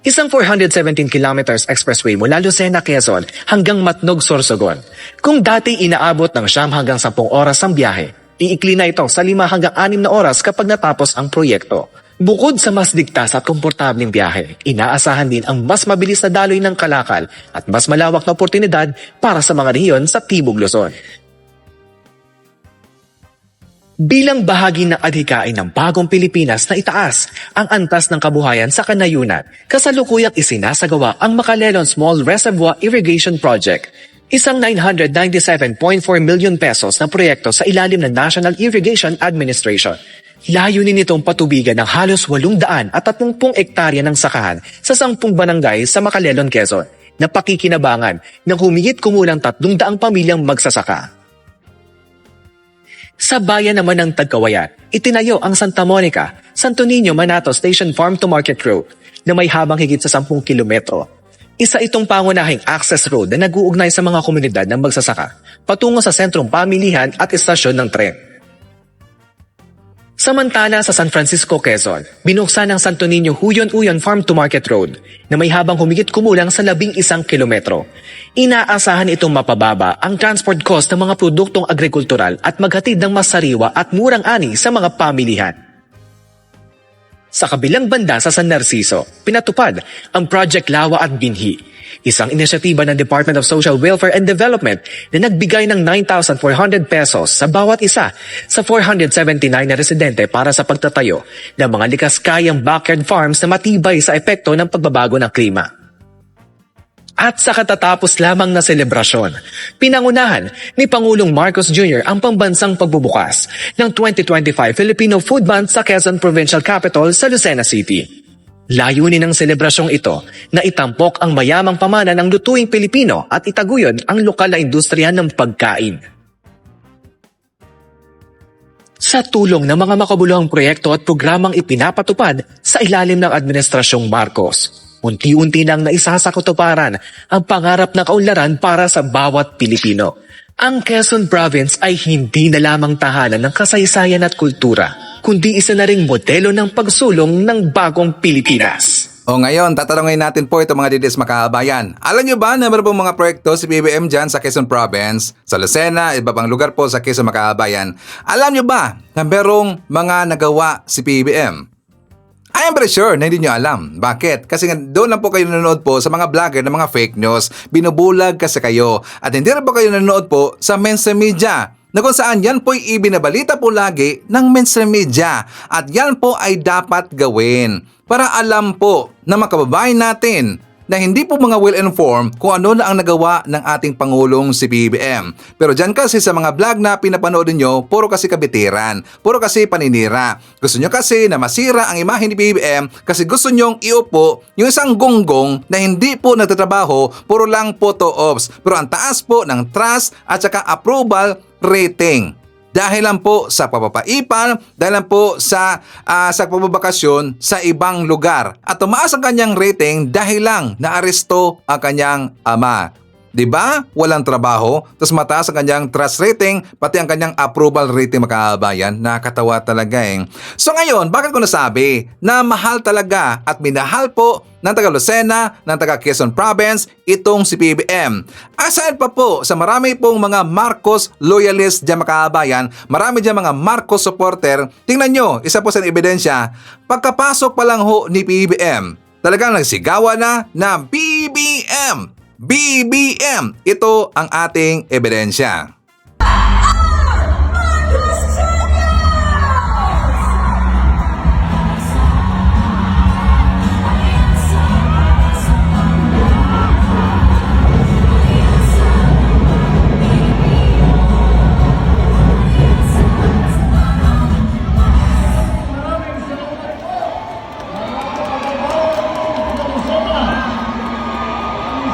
Isang 417 kilometers expressway mula Lucena, Quezon hanggang Matnog, Sorsogon. Kung dati inaabot ng 9 hanggang 10 oras ang biyahe, iikli na ito sa 5 hanggang 6 na oras kapag natapos ang proyekto. Bukod sa mas ligtas at komportableng biyahe, inaasahan din ang mas mabilis na daloy ng kalakal at mas malawak na oportunidad para sa mga rehiyon sa Timog Luzon. Bilang bahagi ng adhikain ng bagong Pilipinas na itaas ang antas ng kabuhayan sa kanayunan, kasalukuyang isinasagawa ang Macalelon Small Reservoir Irrigation Project, isang 997.4 million pesos na proyekto sa ilalim ng National Irrigation Administration. Layunin nitong patubigan ng halos 830 ektarya ng sakahan sa 10 barangay sa Macalelon, Quezon, na pakikinabangan ng humigit kumulang 300 pamilyang magsasaka. Sa bayan naman ng Tagkawayan, itinayo ang Santa Monica, Santo Niño Manato Station Farm to Market Road na may habang higit sa 10 kilometro. Isa itong pangunahing access road na nag-uugnay sa mga komunidad ng magsasaka patungo sa sentrong pamilihan at istasyon ng tren. Samantala sa San Francisco, Quezon, binuksan ng Santo Niño Huyon-Uyon Farm to Market Road na may habang humigit kumulang sa 11 kilometro. Inaasahan itong mapababa ang transport cost ng mga produktong agrikultural at maghatid ng mas sariwa at murang ani sa mga pamilihan. Sa kabilang banda sa San Narciso, pinatupad ang Project Lawa at Binhi, isang inisyatiba ng Department of Social Welfare and Development na nagbigay ng 9,400 pesos sa bawat isa sa 479 na residente para sa pagtatayo ng mga likas-kayang backyard farms na matibay sa epekto ng pagbabago ng klima. At sa katatapos lamang na selebrasyon, pinangunahan ni Pangulong Marcos Jr. ang pambansang pagbubukas ng 2025 Filipino Food Month sa Quezon Provincial Capital sa Lucena City. Layunin ng selebrasyong ito na itampok ang mayamang pamana ng lutuing Pilipino at itaguyod ang lokal na industriya ng pagkain. Sa tulong ng mga makabuluhang proyekto at programang ipinapatupad sa ilalim ng Administrasyong Marcos, unti-unti nang naisasakatuparan ang pangarap na kaunlaran para sa bawat Pilipino. Ang Quezon Province ay hindi na lamang tahanan ng kasaysayan at kultura, kundi isa na ring modelo ng pagsulong ng bagong Pilipinas. O ngayon, tatanungin natin po ito mga didis makabayan. Alam nyo ba na meron pong mga proyekto si PBM dyan sa Quezon Province, sa Lucena, iba pang lugar po sa Quezon makabayan? Alam nyo ba na merong mga nagawa si PBM? I am very sure na hindi nyo alam. Bakit? Kasi doon lang po kayo nanonood po sa mga vlogger ng mga fake news. Binubulag kasi kayo. At hindi rin po kayo nanonood po sa mainstream media, na kung saan yan po ay ibinabalita po lagi ng mainstream media. At yan po ay dapat gawin para alam po na makababayan natin na hindi po mga well-informed kung ano na ang nagawa ng ating Pangulong si BBM. Pero dyan kasi sa mga vlog na pinapanood nyo, puro kasi kabitiran, puro kasi paninira. Gusto nyo kasi na masira ang imahe ni BBM kasi gusto nyong iupo yung isang gonggong na hindi po nagtatrabaho, puro lang photo ops. Pero ang taas po ng trust at saka approval rating. Dahil lang po sa papapaipan, dahil lang po sa pagbabakasyon sa ibang lugar. At tumaas ang kanyang rating dahil lang naaresto ang kanyang ama. Diba? Walang trabaho, tapos mataas ang kanyang trust rating, pati ang kanyang approval rating makakabayan. Nakakatawa talaga eh. So ngayon, bakit ko nasabi na mahal talaga at minahal po ng taga Lucena, ng taga Quezon Province, itong si PBM. Aside pa po sa marami pong mga Marcos loyalist dyan makakabayan, marami dyan mga Marcos supporter, tingnan nyo, isa po sa ebidensya, pagkapasok pa lang ho ni PBM, talagang nagsigawa na BBM! BBM! Ito ang ating ebidensya.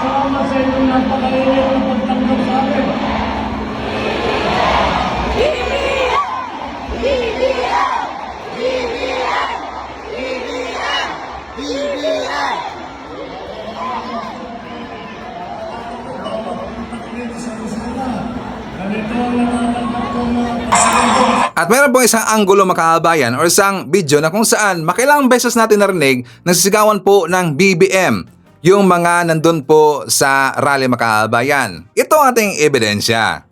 Salamat sa inyong napakainit na pagtanggap sa amin. At meron pong isang anggulo mga kababayan or isang video na kung saan makilang beses natin narinig nagsisigawan po ng BBM yung mga nandun po sa rally mga kababayan. Ito ang ating ebidensya.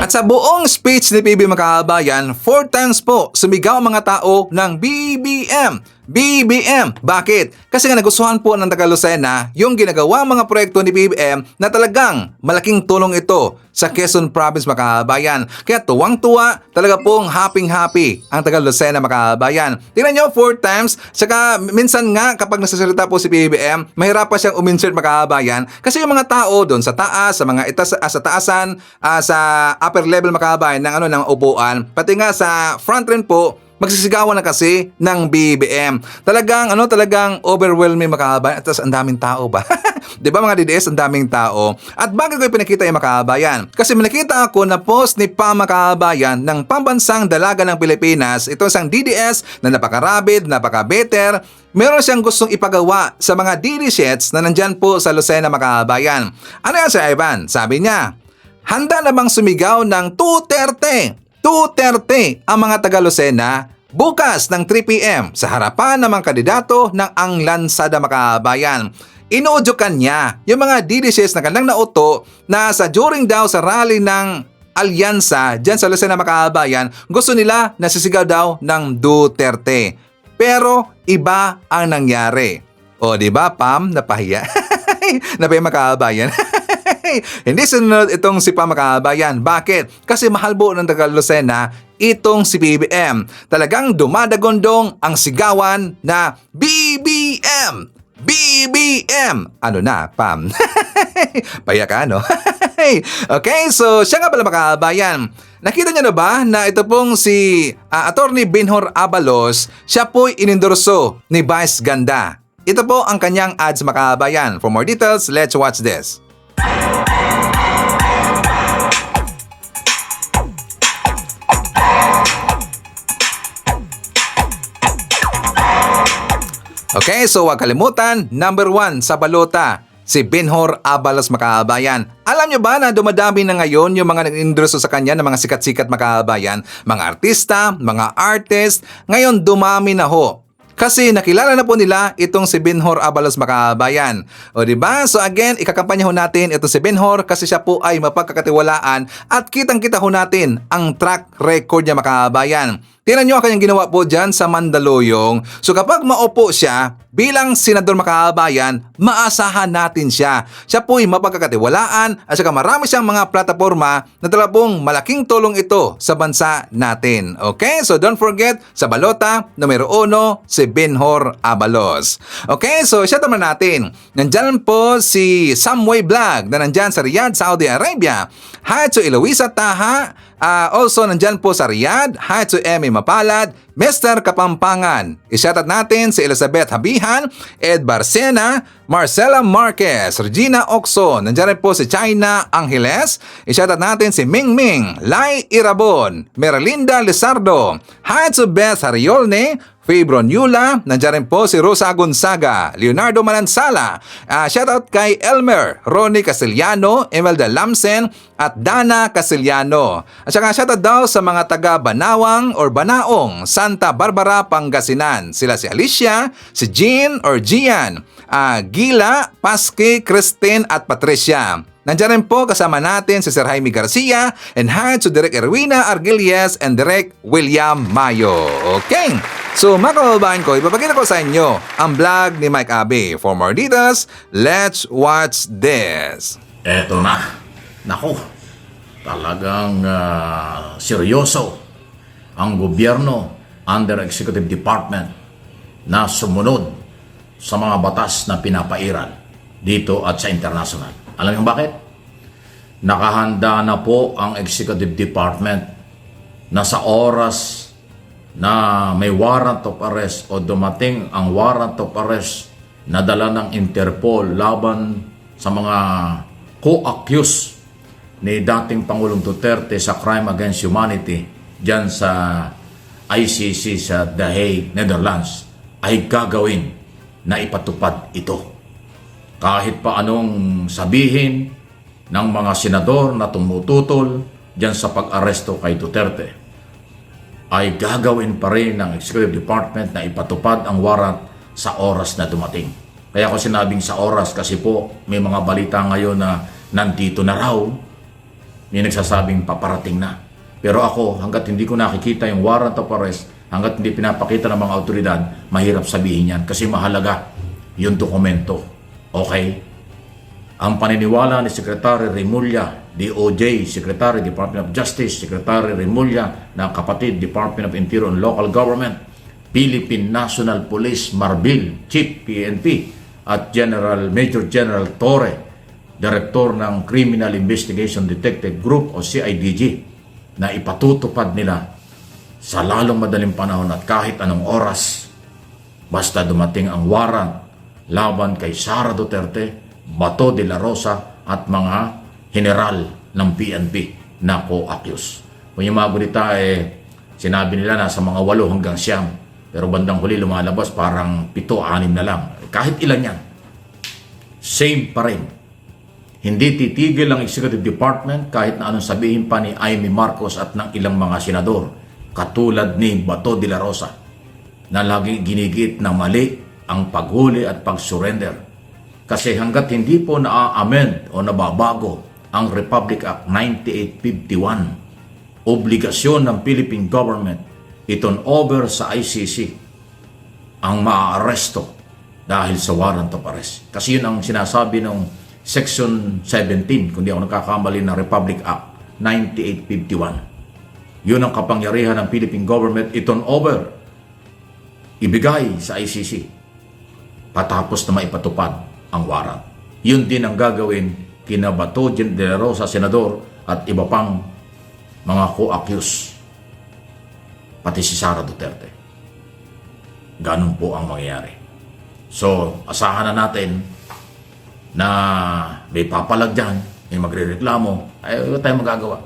At sa buong speech ni PB mga kababayan, 4 times po sumigaw ang mga tao ng BBM. BBM! Bakit? Kasi nga nagustuhan po ng taga Lucena yung ginagawa mga proyekto ni BBM na talagang malaking tulong ito sa Quezon Province mga kababayan. Kaya tuwang-tuwa, talaga pong happy-happy ang taga Lucena mga kababayan. Tingnan nyo, 4 times. Saka minsan nga kapag nasasalita po si BBM, mahirapan siyang uminsert mga kababayan kasi yung mga tao doon sa taas, sa mga sa taasan, sa upper level mga kababayan ng upuan, pati nga sa front rin po, magsisigawan na kasi ng BBM. Talagang overwhelming mga kababayan. At ang daming tao ba? Di ba mga DDS, ang daming tao? At bakit ko ipinakita yung mga kababayan? Kasi nakita ako na post ni Pam mga kababayan ng Pambansang Dalaga ng Pilipinas. Ito isang DDS na napakarabid, napaka-better. Meron siyang gustong ipagawa sa mga DDSets na nandyan po sa Lucena mga kababayan. Ano yan Sir Ivan? Sabi niya, handa na bang sumigaw ng 2:30 ang mga taga Lucena bukas ng 3 p.m. sa harapan ng mga kandidato ng Ang Lansada mga kababayan. Inuudyokan niya yung mga DDSs na kanilang nauto na during daw sa rally ng Alyansa dyan sa Lucena mga kababayan, gusto nila nasisigaw daw ng Duterte. Pero iba ang nangyari. O di ba Pam, napahiya? Napahiya mga kababayan. Hindi sunod itong si Pam mga kababayan. Bakit? Kasi mahal po ng taga Lucena itong si BBM. Talagang dumadagondong ang sigawan na BBM! BBM! Ano na, Pam? Paya ka, no? Okay, so siya nga pala mga kababayan. Nakita niyo na ba na ito pong si Attorney Benhur Abalos, siya po'y inendorso ni Vice Ganda. Ito po ang kanyang ads mga kababayan. For more details, let's watch this. Okay, so huwag kalimutan, number 1 sa balota, si Benhur Abalos mga kababayan. Alam nyo ba na dumadami na ngayon yung mga nag-endorso sa kanya ng mga sikat-sikat mga kababayan, mga artista, mga artist, ngayon dumami na ho. Kasi nakilala na po nila itong si Benhur Abalos mga kababayan. O diba? So again, ikakampanya ho natin itong si Benhur kasi siya po ay mapagkakatiwalaan at kitang-kita ho natin ang track record niya mga kababayan. Tingnan nyo ang kanyang ginawa po dyan sa Mandaluyong. So kapag maupo siya, bilang senador mga kababayan, maasahan natin siya. Siya po'y mapagkakatiwalaan at saka marami siyang mga plataforma na talagang malaking tulong ito sa bansa natin. Okay? So don't forget, sa balota, numero 1, si Benhur Abalos. Okay? So shout out natin. Nandyan po si Samway Vlog na nandyan sa Riyadh, Saudi Arabia. Hi to Eloisa Taha. Also, nandyan po sa Riyadh. Hi to Emmy Mapalad, Mr. Kapampangan. I-shoutout natin si Elizabeth Habihan, Ed Barcena, Marcela Marquez, Regina Oxon. Nandyan rin po si China Angeles. I-shoutout natin si Ming Ming, Lai Irabon, Merlinda Lizardo. Hi to Beth Hariolne, Fabron Yula, nandiyan rin po si Rosa Gonzaga, Leonardo Manansala, shoutout kay Elmer, Ronnie Castellano, Imelda Lamsen, at Dana Castellano. At saka shoutout daw sa mga taga Banawang or Banaong, Santa Barbara, Pangasinan. Sila si Alicia, si Jean or Gian, Gila, Paske, Christine at Patricia. Nandiyan rin po kasama natin si Sir Jaime Garcia and hi to Direk Erwina Argilies and Direk William Mayo. Okay, so mga kababayan ko, ipapakita ko sa inyo ang vlog ni Mike Abe. For more details, let's watch this. Eto na. Naku, talagang seryoso ang gobyerno under Executive Department na sumunod sa mga batas na pinapairal dito at sa international. Alam niyo bakit? Nakahanda na po ang Executive Department na sa oras na may warrant of arrest o dumating ang warrant of arrest na dala ng Interpol laban sa mga co-accused ni dating Pangulong Duterte sa crime against humanity dyan sa ICC sa The Hague, Netherlands, ay gagawin na ipatupad ito. Kahit pa anong sabihin ng mga senador na tumututol dyan sa pag-aresto kay Duterte, ay gagawin pa rin ng Executive Department na ipatupad ang warrant sa oras na dumating. Kaya ako sinabing sa oras kasi po may mga balita ngayon na nandito na raw, may nagsasabing paparating na. Pero ako, hanggat hindi ko nakikita yung warrant of arrest, hanggat hindi pinapakita ng mga otoridad, mahirap sabihin yan kasi mahalaga yung dokumento. Okay? Ang paniniwala ni Secretary Remulla, DOJ, Secretary Department of Justice, Secretary Remulla, na kapatid Department of Interior and Local Government, Philippine National Police Marbil, Chief PNP, at Major General Torre, Director ng Criminal Investigation Detective Group o CIDG, na ipatutupad nila sa lalong madaling panahon at kahit anong oras, basta dumating ang warrant laban kay Sara Duterte, Bato de la Rosa at mga general ng PNP na co-accused. Kung yung mga gulita sinabi nila nasa mga 8 hanggang 9, pero bandang huli lumalabas parang 7-6 na lang. Kahit ilan yan, same pa rin. Hindi titigil ang Executive Department kahit na anong sabihin pa ni Amy Marcos at ng ilang mga senador, katulad ni Bato de la Rosa, na laging ginigit na mali ang paghuli at pag-surrender. Kasi hanggat hindi po na-amend o nababago ang Republic Act 9851, obligasyon ng Philippine Government iton over sa ICC ang maaaresto dahil sa warrant of arrest. Kasi yun ang sinasabi ng Section 17, kung di ako nagkakamali, ng Republic Act 9851. Yun ang kapangyarihan ng Philippine Government iton over, ibigay sa ICC patapos na maipatupad ang warrant. Yun din ang gagawin kina Bato de la Rosa, Senador, at iba pang mga co-accused, pati si Sara Duterte. Ganun po ang mangyayari. So, asahan na natin na may papalag dyan, may magre-reklamo, ay wala tayong magagawa.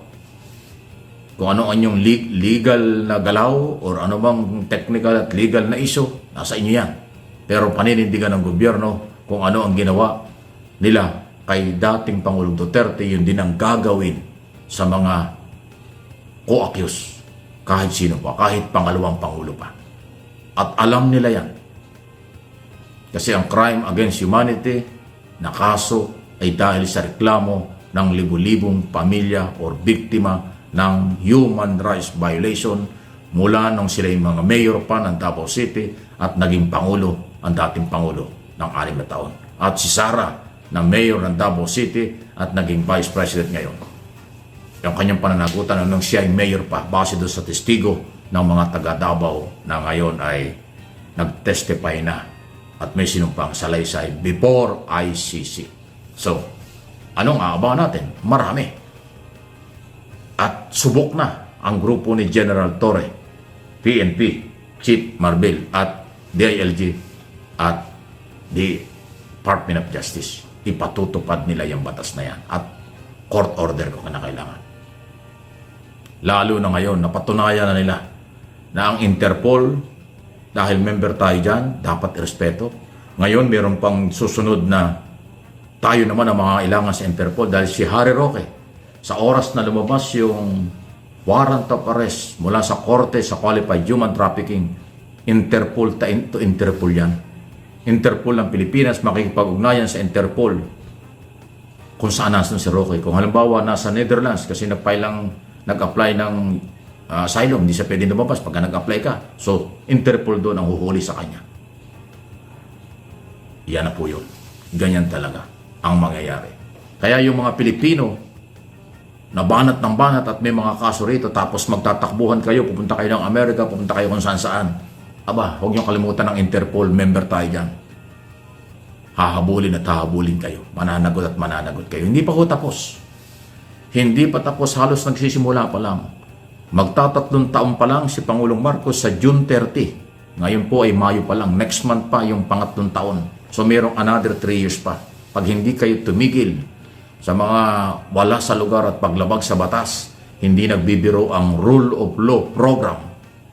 Kung ano ang yung legal na galaw or ano bang technical at legal na issue, nasa inyo yan. Pero paninindigan ng gobyerno kung ano ang ginawa nila kay dating Pangulong Duterte, yun din ang gagawin sa mga co-accused, kahit sino pa, kahit pangalawang Pangulo pa. At alam nila yan. Kasi ang crime against humanity na kaso ay dahil sa reklamo ng libu-libong pamilya o biktima ng human rights violation mula nung sila yung mga mayor pa ng Davao City at naging Pangulo, ang dating Pangulo ng 6 na taon. At si Sara na mayor ng Davao City at naging Vice President ngayon. Yung kanyang pananagutan nung siya ay mayor pa, base doon sa testigo ng mga taga Davao na ngayon ay nag-testify na at may sinumpang salaysay before ICC. So, anong aabangan natin? Marami. At subok na ang grupo ni General Torre, PNP, Chief Marbil at DILG at the Department of Justice. Ipatutupad nila yung batas na yan at court order kung kinakailangan. Lalo na ngayon, napatunayan na nila na ang Interpol, dahil member tayo dyan, dapat irespeto. Ngayon, meron pang susunod na tayo naman ang mga kailangan sa Interpol dahil si Harry Roque, sa oras na lumabas yung warrant of arrest mula sa korte sa qualified human trafficking, Interpol to Interpol yan. Interpol ng Pilipinas, makikipag-ugnayan sa Interpol kung saan nasan si Roque. Kung halimbawa nasa Netherlands kasi nag-apply ng asylum, hindi siya pwede lumabas pagka nag-apply ka. So, Interpol doon ang huhuli sa kanya. Yan na po yun. Ganyan talaga ang mangyayari. Kaya yung mga Pilipino na banat ng banat at may mga kaso rito tapos magtatakbuhan kayo, pupunta kayo ng Amerika, pupunta kayo kung saan-saan. Aba, huwag niyong kalimutan ng Interpol, member tayo dyan. Hahabulin at hahabulin kayo. Mananagot at mananagot kayo. Hindi pa ho tapos. Hindi pa tapos, halos nagsisimula pa lang. Magtatatlong taon pa lang si Pangulong Marcos sa June 30. Ngayon po ay Mayo pa lang. Next month pa yung pangatlong taon. So merong another 3 years pa. Pag hindi kayo tumigil sa mga wala sa lugar at paglabag sa batas, hindi nagbibiro ang rule of law program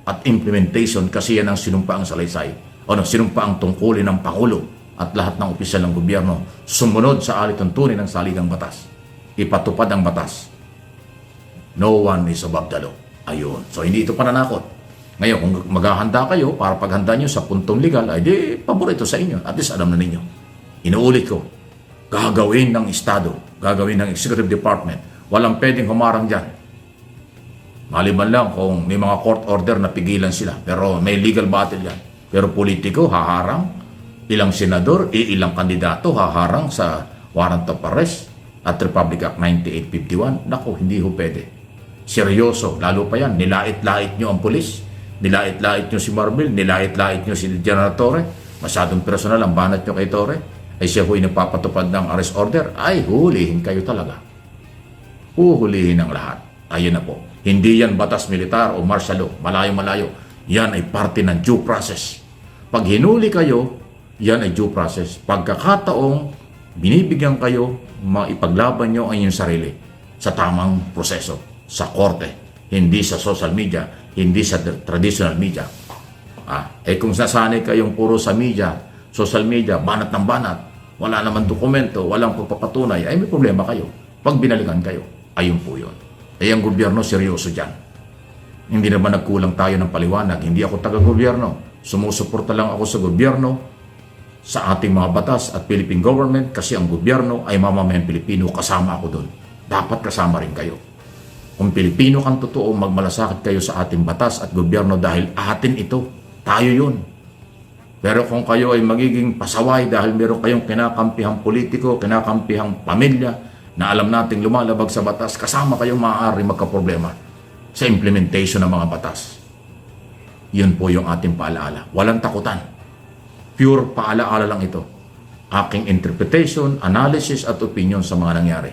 at implementation kasi yan ang sinumpaang salaysay o sinumpaang tungkulin ng Pangulo at lahat ng opisyal ng gobyerno sumunod sa alituntunin ng saligang batas. Ipatupad ang batas. No one is above the law. Ayun. So hindi ito pananakot. Ngayon, kung maghahanda kayo para paghanda nyo sa puntong legal, ay di, paborito sa inyo. At least alam na ninyo. Inuulit ko, gagawin ng Estado, gagawin ng Executive Department. Walang pwedeng humarang dyan. Maliban lang kung may mga court order na pigilan sila. Pero may legal battle yan. Pero politiko, haharang. Ilang senador, ilang kandidato, haharang sa warrant of arrest at Republic Act 9851. Naku, hindi ho pwede. Seryoso, lalo pa yan. Nilait-lait nyo ang pulis. Nilait-lait nyo si Marbil. Nilait-lait nyo si General Torre. Masyadong personal ang banat nyo kay Torre. Ay siya ho'y nagpapatupad ng arrest order. Ay, huhulihin kayo talaga. Huhulihin ang lahat. Ayun na po. Hindi yan batas militar o martial law. Malayo-malayo. Yan ay parte ng due process. Pag hinuli kayo, yan ay due process. Pagkakataong binibigyan kayo, maipaglaban nyo ang inyong sarili sa tamang proseso. Sa korte, hindi sa social media, hindi sa traditional media. Kung nasanay kayong puro sa media, social media, banat ng banat, wala naman dokumento, walang pagpapatunay, ay may problema kayo. Pag binalikan kayo, ayun po yun. Ang gobyerno seryoso dyan. Hindi naman nagkulang tayo ng paliwanag. Hindi ako taga-gobyerno. Sumusuporta lang ako sa gobyerno, sa ating mga batas at Philippine government kasi ang gobyerno ay mamamayang Pilipino, kasama ako doon. Dapat kasama rin kayo. Kung Pilipino kang totoo, magmalasakit kayo sa ating batas at gobyerno dahil atin ito. Tayo yun. Pero kung kayo ay magiging pasaway dahil meron kayong kinakampihang politiko, kinakampihang pamilya na alam nating lumalabag sa batas, kasama kayong maaari magkaproblema sa implementation ng mga batas. Yun po yung ating paalaala. Walang takutan. Pure paalaala lang ito. Aking interpretation, analysis at opinion sa mga nangyari.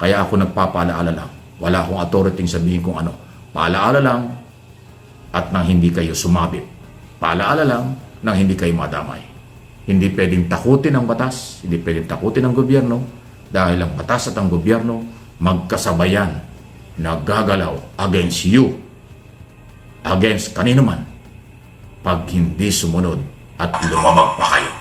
Kaya ako nagpapaalaala lang. Wala akong authority sabihin kung ano. Paalaala lang at nang hindi kayo sumabit. Paalaala lang nang hindi kayo madamay. Hindi pwedeng takutin ang batas, hindi pwedeng takutin ang gobyerno dahil ang batas at ang gobyerno magkasabayan naggagalaw against you, against kanino man, pag hindi sumunod at lumamag pa kayo.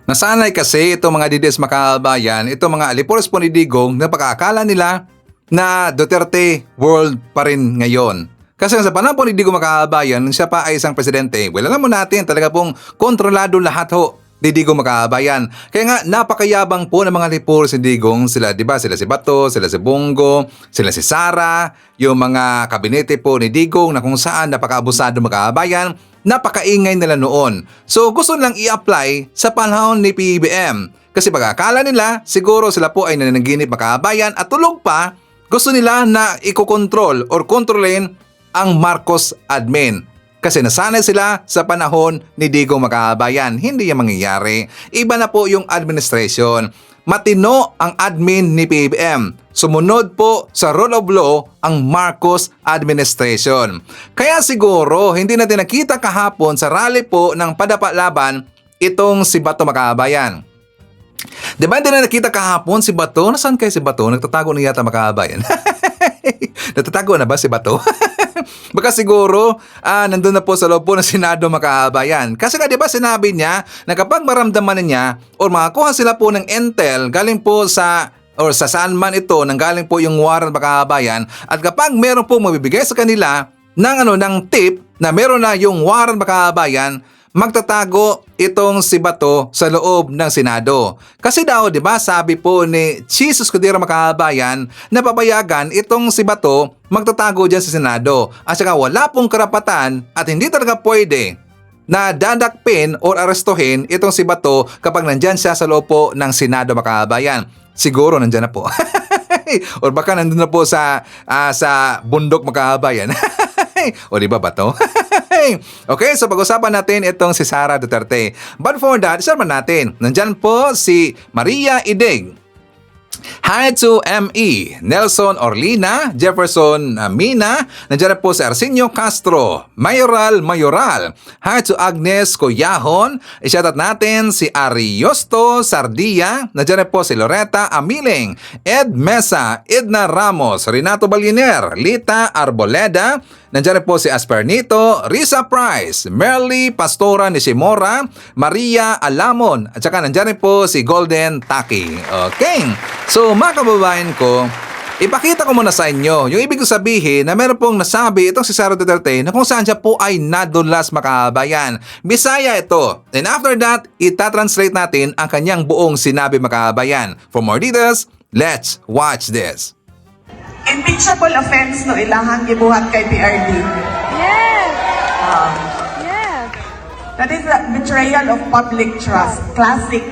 Nasanay kasi itong mga didis makabayan, itong mga alipores po ni Digong na pagkakala nila na Duterte world pa rin ngayon. Kasi sa panahon po ni Digong Makabayan, siya pa ay isang presidente. Well, alam mo natin, talaga pong kontrolado lahat ho ni Digong Makabayan. Kaya nga, napakayabang po ng mga alipores ni Digong. Sila, di ba? Sila si Bato, sila si Bongo, sila si Sara, yung mga kabinete po ni Digong na kung saan napakaabusado Makabayan, napakaingay nila noon. So, gusto nilang i-apply sa panahon ni PBBM. Kasi pagkakala nila, siguro sila po ay nananaginip Makabayan at tulog pa, gusto nila na ikokontrol or kontrolin ang Marcos admin. Kasi nasanay sila sa panahon ni Digong Makabayan. Hindi yan mangyayari. Iba na po yung administration. Matino ang admin ni PBBM. Sumunod po sa rule of law ang Marcos administration. Kaya siguro hindi natin nakita kahapon sa rally po ng Padapa Laban itong si Bato Makabayan. Di ba hindi na nakita kahapon si Bato? Nasaan kayo si Bato? Nagtatago na yata Makabayan. Nagtatago na ba si Bato? Baka siguro nandun na po sa loob po ng Senado Makabayan. Kasi nga di ba sinabi niya na kapag maramdaman niya o makakuha sila po ng intel galing po sa saan man ito nang galing po yung warrant Makabayan at kapag meron po mabibigay sa kanila ng tip na meron na yung warrant Makabayan, magtatago itong si Bato sa loob ng Senado. Kasi daw, di ba, sabi po ni Jesus Escudero Makabayan na papayagan itong si Bato magtatago dyan sa Senado. At saka wala pong karapatan at hindi talaga pwede na dadakpin or arestuhin itong si Bato kapag nandyan siya sa loob po ng Senado Makabayan. Siguro nandyan na po. Or baka nandun na po sa bundok Makabayan. O di ba Bato? Okay, so pag-usapan natin itong si Sara Duterte. But for that, isama natin. Nandyan po si Maria Idig. Hi to ME, Nelson Orlina, Jefferson Mina, nandiyan po si Arsenio Castro, Mayoral. Hi to Agnes Coyahon, i-shoutout natin si Ariosto Sardia, nandiyan po si Loretta Amiling, Ed Mesa, Edna Ramos, Renato Baliner, Lita Arboleda, nandiyan po si Aspernito, Risa Price, Merly Pastora Nishimura, Maria Alamon, at saka nandiyan po si Golden Taki. Okay, so mga kababayan ko, ipakita ko muna sa inyo yung ibig sabihin na meron pong nasabi itong si Sara Duterte na kung saan siya po ay nadulas, makabayan. Bisaya ito. And after that, itatranslate natin ang kanyang buong sinabi, makabayan. For more details, let's watch this. Impeachable offense no ilahang gibuhat kay PRD. Yes! Yes! That is a betrayal of public trust. Classic.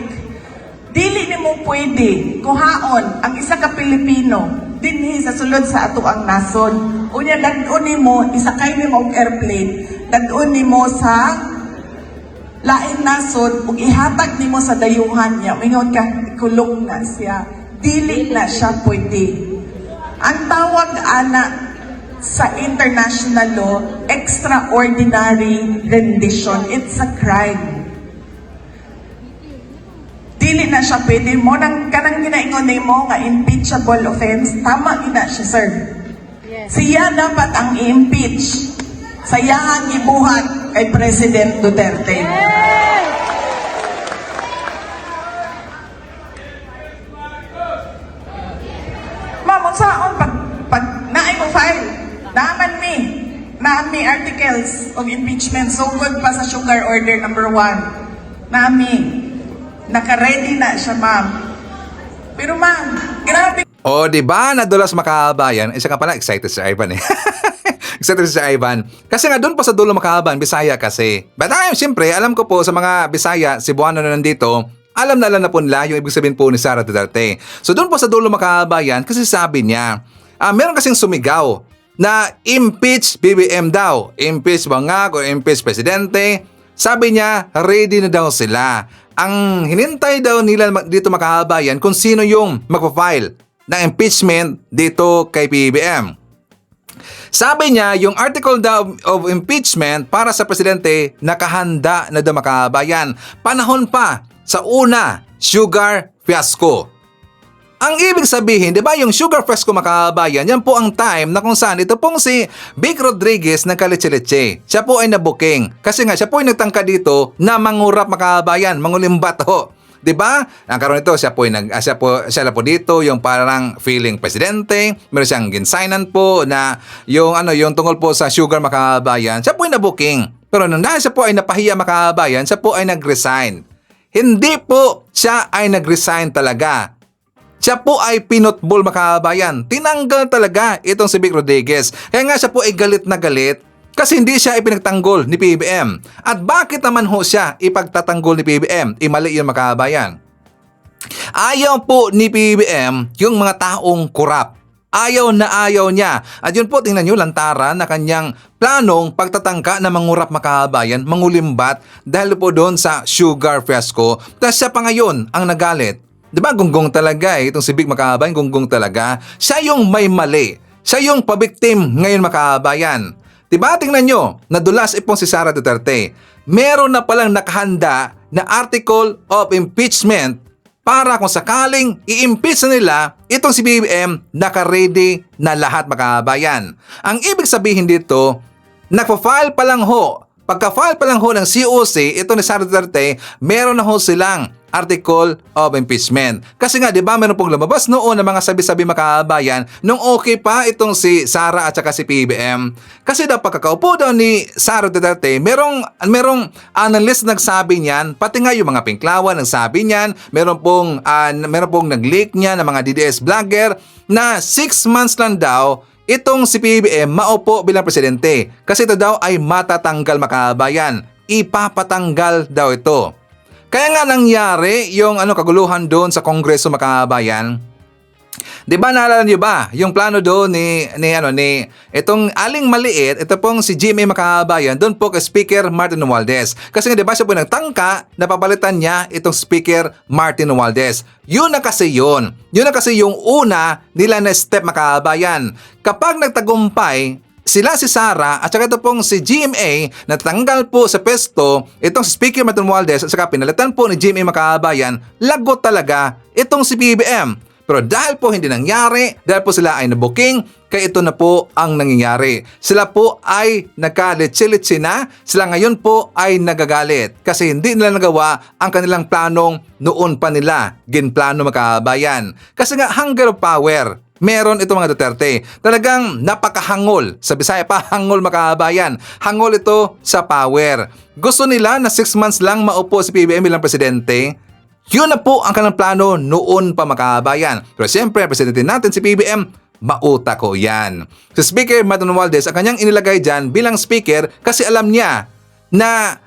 Dili ni mo pwede kuhaon ang isa ka Pilipino dinhi sa sulod sa ato ang nason. Unya dadun nimo isakay nimo og airplane, dadun nimo sa lain nasod ug ihatag nimo sa dayuhan niya. Mingon ka kulong na siya. Dili na siya pwede. Ang tawag ana sa international law, extraordinary rendition. It's a crime. Dili na siya pwede mo nang kanang ginaingon nimo nga impeachable offense, tama ina siya, sir. Siya dapat ang i-impeach. Sayahang ibuhat kay President Duterte. Ma'am, unsaon pag naay mo file, nami articles of impeachment sugod pa sa sugar order number 1. Nami. Naka-ready na siya, ma'am. Pero ma'am, grabe. O, di ba nadulas, makabayan? Isa ka pala, excited si Ivan eh. Excited si Ivan. Kasi nga doon pa sa dulo, makabayan, Bisaya kasi. But siyempre, alam ko po sa mga Bisaya, Cebuano na nandito, alam na po nila yung ibig sabihin po ni Sara Duterte. So doon po sa dulo, makabayan, kasi sabi niya, meron kasing sumigaw na impeach BBM daw. Impeach bangag o impeach presidente. Sabi niya, ready na daw sila. Ang hinintay daw nila dito, makabayan, kung sino yung magpa-file ng impeachment dito kay PBBM. Sabi niya, yung article daw of impeachment para sa presidente nakahanda na daw, makabayan. Panahon pa sa una, sugar fiasco. Ang ibig sabihin, di ba yung sugar fiasco, makabayan, yan po ang time na kung saan ito pong si Vic Rodriguez ng Kaliche-Leche. Siya po ay nabuking. Kasi nga, siya po ay nagtangka dito na mangurap, makabayan, mangulimbat ho. Di ba? Ang karon ito, siya na po dito, yung parang feeling presidente. Meron siyang ginsignan po na yung tungkol po sa sugar, makabayan. Siya po ay nabuking. Pero nung dahil siya po ay napahiya, makabayan, siya po ay nag-resign. Hindi po siya ay nag-resign talaga. Siya po ay pinutbol, makabayan. Tinanggal talaga itong si Vic Rodriguez. Kaya nga siya po ay galit na galit kasi hindi siya ipinagtanggol ni PBBM. At bakit naman ho siya ipagtatanggol ni PBBM? Mali yun, makabayan. Ayaw po ni PBBM yung mga taong kurap. Ayaw na ayaw niya. At yun po, tingnan nyo, lantaran na kanyang planong pagtatangka na mangurap, makabayan, mangulimbat dahil po doon sa sugar fiasco. Tapos siya pa ngayon ang nagalit. Diba, gunggong talaga itong si Vic, makabayan, gunggong talaga. Siya yung may mali. Siya yung pabiktim ngayon, makabayan. Diba, tingnan nyo, nadulas ipong si Sara Duterte. Meron na palang nakahanda na article of impeachment para kung sakaling i-impeach na nila itong si BBM, naka-ready na lahat, makabayan. Ang ibig sabihin dito, nagpa-file pa lang ho. Pagka-file pa lang ho ng COC, ito ni Sara Duterte, meron na ho silang article of impeachment. Kasi nga, di ba, meron pong lumabas noon ng mga sabi-sabi, makabayan, nung okay pa itong si Sara at saka si PBBM. Kasi daw pagkakaupo daw ni Sara Duterte, merong analyst nagsabi niyan, pati nga yung mga pinklawan nagsabi niyan, meron pong nag-leak niya ng mga DDS vlogger na 6 months lang daw itong si PBBM maupo bilang presidente. Kasi ito daw ay matatanggal, makabayan. Ipapatanggal daw ito. Kaya nga nangyari yung kaguluhan doon sa Kongreso, makabayan. Di ba naalala niyo ba yung plano doon ni itong aling maliit, ito pong si GMA Makabayan, doon po kay Speaker Martin Romualdez. Kasi nga di ba siya po nagtangka na papalitan niya itong Speaker Martin Romualdez. Yun na kasi yun. Yun na kasi yung una nila na step Makabayan. Kapag nagtagumpay sila si Sara at saka ito pong si GMA natanggal po sa pesto itong si Speaker Martin Romualdez at saka pinalitan po ni GMA Makabayan, lagot talaga itong si PBBM. Pero dahil po hindi nangyari, dahil po sila ay nabuking, kaya ito na po ang nangyayari. Sila po ay nagkalitsi-litsi na, sila ngayon po ay nagagalit kasi hindi nila nagawa ang kanilang planong noon pa nila ginplano Makabayan. Kasi nga hunger of power. Meron itong mga Duterte. Talagang napakahangol. Sa Bisaya pa, hangol Makabayan. Hangol ito sa power. Gusto nila na 6 months lang maupo si PBBM bilang presidente. Yun na po ang kanilang plano noon pa Makabayan. Pero siyempre, presidente natin si PBBM, mauta ko yan. Si Speaker Martin Romualdez, ang kanyang inilagay dyan bilang speaker kasi alam niya na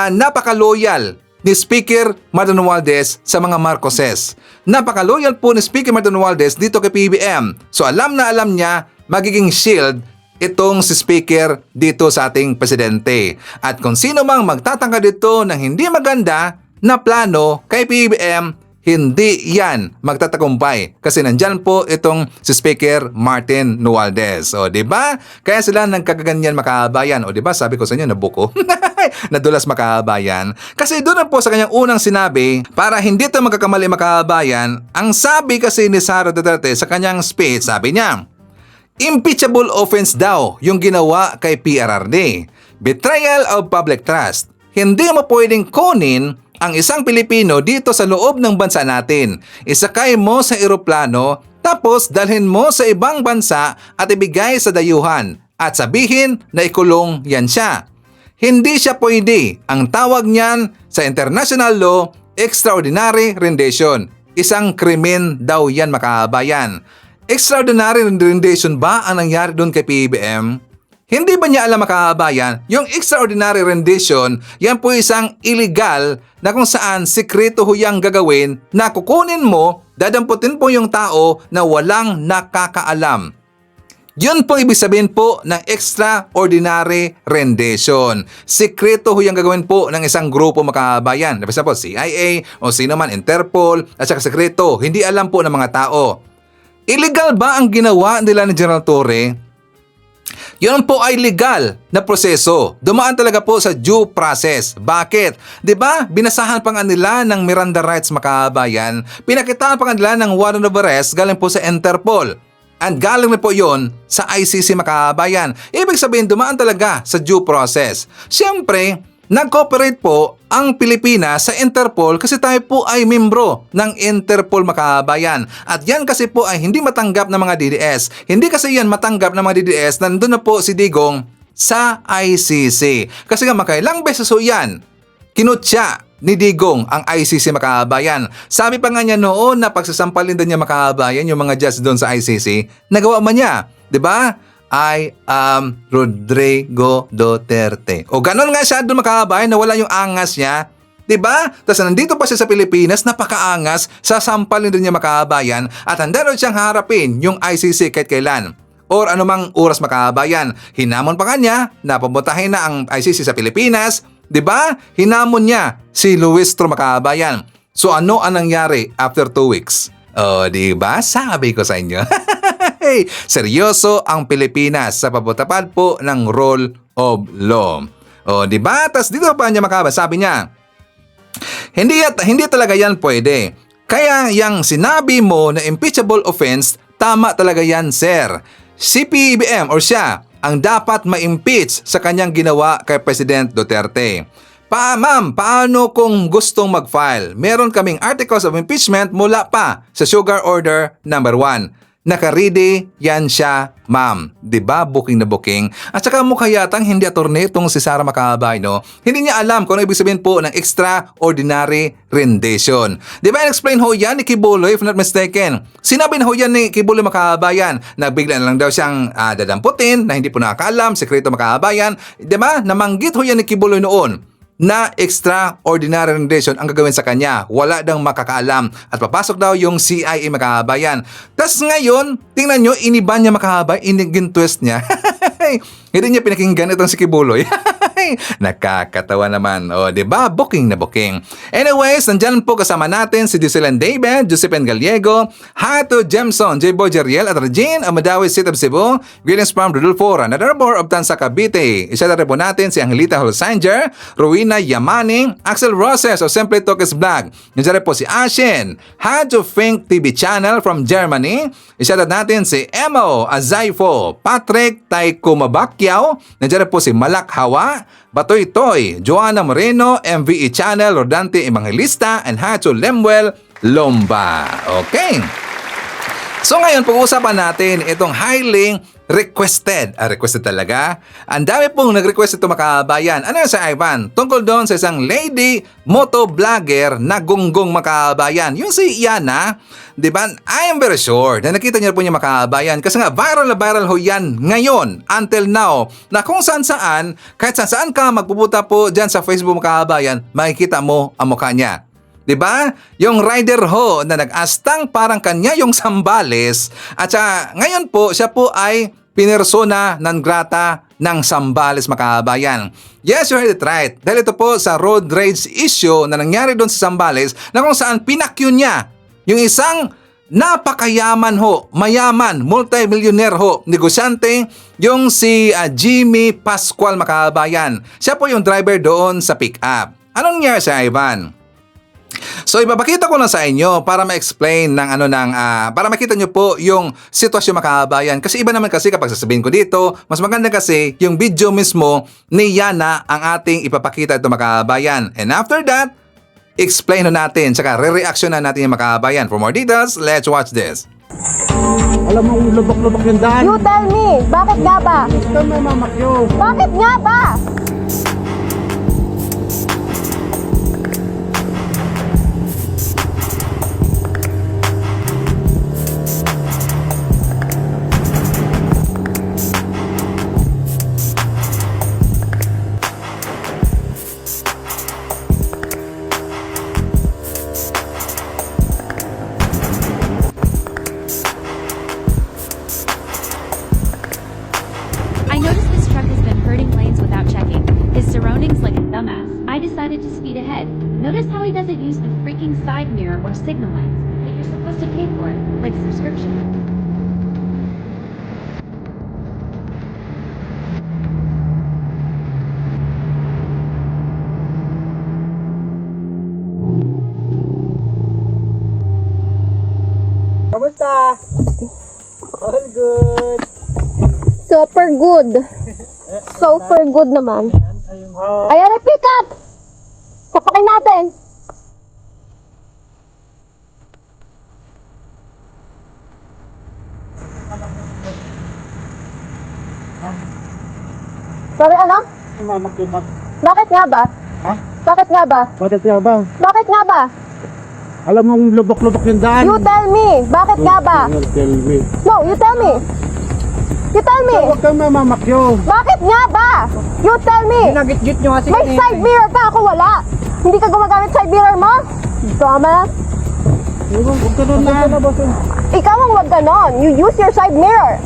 napaka-loyal ni Speaker Martin Romualdez sa mga Marcoses. Napaka-loyal po ni Speaker Martin Romualdez dito kay PBBM. So alam na alam niya magiging shield itong si Speaker dito sa ating presidente. At kung sino mang magtatangka dito ng hindi maganda na plano kay PBBM, hindi yan magtatagumpay kasi nandyan po itong si Speaker Martin Romualdez. O di ba? Kaya sila nagkagaganyan Makabayan. O di ba? Sabi ko sa inyo nabuko. Nadulas Makabayan. Kasi doon na po sa kanyang unang sinabi, para hindi ito magkakamali Makabayan, ang sabi kasi ni Sara Duterte sa kanyang speech, sabi niya, impeachable offense daw yung ginawa kay PRRD. Betrayal of public trust. Hindi mo pwedeng kunin ang isang Pilipino dito sa loob ng bansa natin. Isakay mo sa eroplano, tapos dalhin mo sa ibang bansa at ibigay sa dayuhan at sabihin na ikulong yan siya. Hindi siya pwede. Ang tawag niyan sa international law, extraordinary rendition. Isang krimen daw yan Makabayan. Extraordinary rendition ba ang nangyari doon kay PBBM? Hindi ba niya alam Makabayan, yung extraordinary rendition, yan po isang illegal na kung saan sikreto huyang gagawin na kukunin mo, dadamputin po yung tao na walang nakakaalam. Yun po ibig sabihin po ng extraordinary rendition. Sikreto huyang gagawin po ng isang grupo Makabayan. Napisa po CIA o sino man, Interpol at saka sikreto, hindi alam po ng mga tao. Illegal ba ang ginawa nila ni General Torre? Yun po ay legal na proseso. Dumaan talaga po sa due process. Bakit? 'Di ba? Binasahan pa nga nila ng Miranda rights Makabayan. Pinakitaan pa nga nila ng warrant of arrest galing po sa Interpol. And galing na po yon sa ICC Makabayan. Ibig sabihin, dumaan talaga sa due process. Siyempre, nag-cooperate po ang Pilipinas sa Interpol kasi tayo po ay membro ng Interpol Makabayan. At yan kasi po ay hindi matanggap ng mga DDS. Hindi kasi yan matanggap ng mga DDS. Nandun na po si Digong sa ICC. Kasi nga makailang beses so yan, kinutya ni Digong ang ICC Makabayan. Sabi pa nga niya noon na pagsasampalin din niya Makabayan yung mga judge doon sa ICC, nagawa man niya. 'Di ba? I am Rodrigo Duterte. O ganon nga siya doon Makabayan na wala yung angas niya. 'Di ba? Tapos nandito pa siya sa Pilipinas, napakaangas, sasampalin din niya Makabayan at handa rin siyang harapin yung ICC kahit kailan. Or anumang oras Makabayan. Hinamon pa kanya na pabutahin na ang ICC sa Pilipinas. 'Di ba? Hinamon niya si Luis Tro Makabayan. So ano ang nangyari after 2 weeks? O, 'di ba? Sabi ko sa inyo. Seryoso ang Pilipinas sa pagpapatupad po ng rule of law. O, di ba? Tas dito pa niya sabi niya, hindi talaga yan pwede. Kaya yung sinabi mo na impeachable offense, tama talaga yan, sir. Si PBBM or siya ang dapat ma-impeach sa kanyang ginawa kay President Duterte. Ma'am, paano kung gustong mag-file? Meron kaming articles of impeachment mula pa sa Sugar Order number 1. Naka-ready yan siya, ma'am. Diba? Booking na booking. At saka mukha yatang hindi attorney itong si Sara Makabayan, no? Hindi niya alam kung ano ibig sabihin po ng extraordinary rendition. Diba in-explain ho yan ni Kibuloy, if not mistaken? Sinabi na ho yan ni Kibuloy Makabayan na bigla na lang daw siyang dadamputin, na hindi po nakakaalam, sekreto Makabayan. Diba? Namanggit ho yan ni Kibuloy noon. na extraordinary rendition ang gagawin sa kanya. Wala daw makakaalam. At papasok daw yung CIA mga kababayan. Tas ngayon, tingnan nyo, iniba niya mga kababayan, inigin twist niya. Hindi niya pinakinggan itong si Kibuloy. Nakakatawa naman. O, diba? Booking na booking. Anyways, nandyan po kasama natin si Jocelyn David, Josephine Gallego, Hato Jemson, J. Boy Jeriel at Regine Amadawi City of Cebu, Williams Farm Rodolfo, Ranadarbor of Tansa Cavite. Isa na rin po natin si Angelita Holsanger, Rowena Yamani, Axel Roses o Simple Tokes Vlog. Nandiyan rin po si Ashen, Hato Fink TV Channel from Germany. Isa na natin si Emo Azaifo, Patrick Taiko Mabakyaw. Nandiyan rin po si Malak Hawa, Batoy Toy, Joanna Moreno, MVE Channel, Rodante Evangelista, and Hacho Lemuel Lomba. Okay. So ngayon, pag-uusapan natin itong highly requested. Requested talaga. Ang dami pong nag-request ito mga kabayan. Ano yun sa Ivan? Tungkol doon sa isang lady motovlogger na gunggong mga kabayan. Yung si Yana, di ba? I am very sure na nakita niyo po niya mga kabayan kasi nga viral na viral ho yan ngayon until now na kung saan kahit saan ka magpupunta po dyan sa Facebook mga kabayan, makikita mo ang mukha niya. 'Di ba? Yung rider ho na nag-astang parang kanya yung Sambales at ngayon po siya po ay pinersona non grata ng Sambales mga kabayan. Yes, you heard it right. Dahil ito po sa road rage issue na nangyari doon sa Sambales na kung saan pinakyo niya yung isang napakayaman ho, mayaman, multimillionaire ho, negosyante, yung si Jimmy Pascual mga kabayan. Siya po yung driver doon sa pick-up. Anong nangyari sa Ivan? So ipapakita ko lang sa inyo para ma-explain para makita nyo po yung sitwasyon mga kabayan. Kasi iba naman kasi kapag sasabihin ko dito, mas maganda kasi yung video mismo ni Yana ang ating ipapakita ito mga kabayan. And after that, explain natin, tsaka re-reaction na natin yung mga kabayan. For more details, let's watch this. Alam mo, lubak-lubak yung daan. You tell me, bakit nga ba? Ito may mamakyo. Bakit nga ba? I noticed this truck has been hurting lanes without checking his surroundings like a dumbass. I decided to speed ahead. Notice how he doesn't use the freaking side mirror or signal lights that you're supposed to pay for, like subscription. Kamusta? All good. Super good. Super good naman. Ayan na, pick up! Sapakin natin. Sorry, ano? Mamakyo ba? Bakit nga ba? Ha? Bakit nga ba? Bakit nga ba? Bakit nga ba? Alam mo, lubak-lubak yung daan. You tell me, bakit nga ba? Tell me. No, you tell me. You tell me. Huwag kang mamamakyo. Bakit nga ba? You tell me. Ginagit-git nyo kasi May side mirror ka, ako wala. Hindi ka gumagamit side mirror mo? Dumbass. Huwag ka doon na. Ikaw ang wag ganon. You use your side mirror.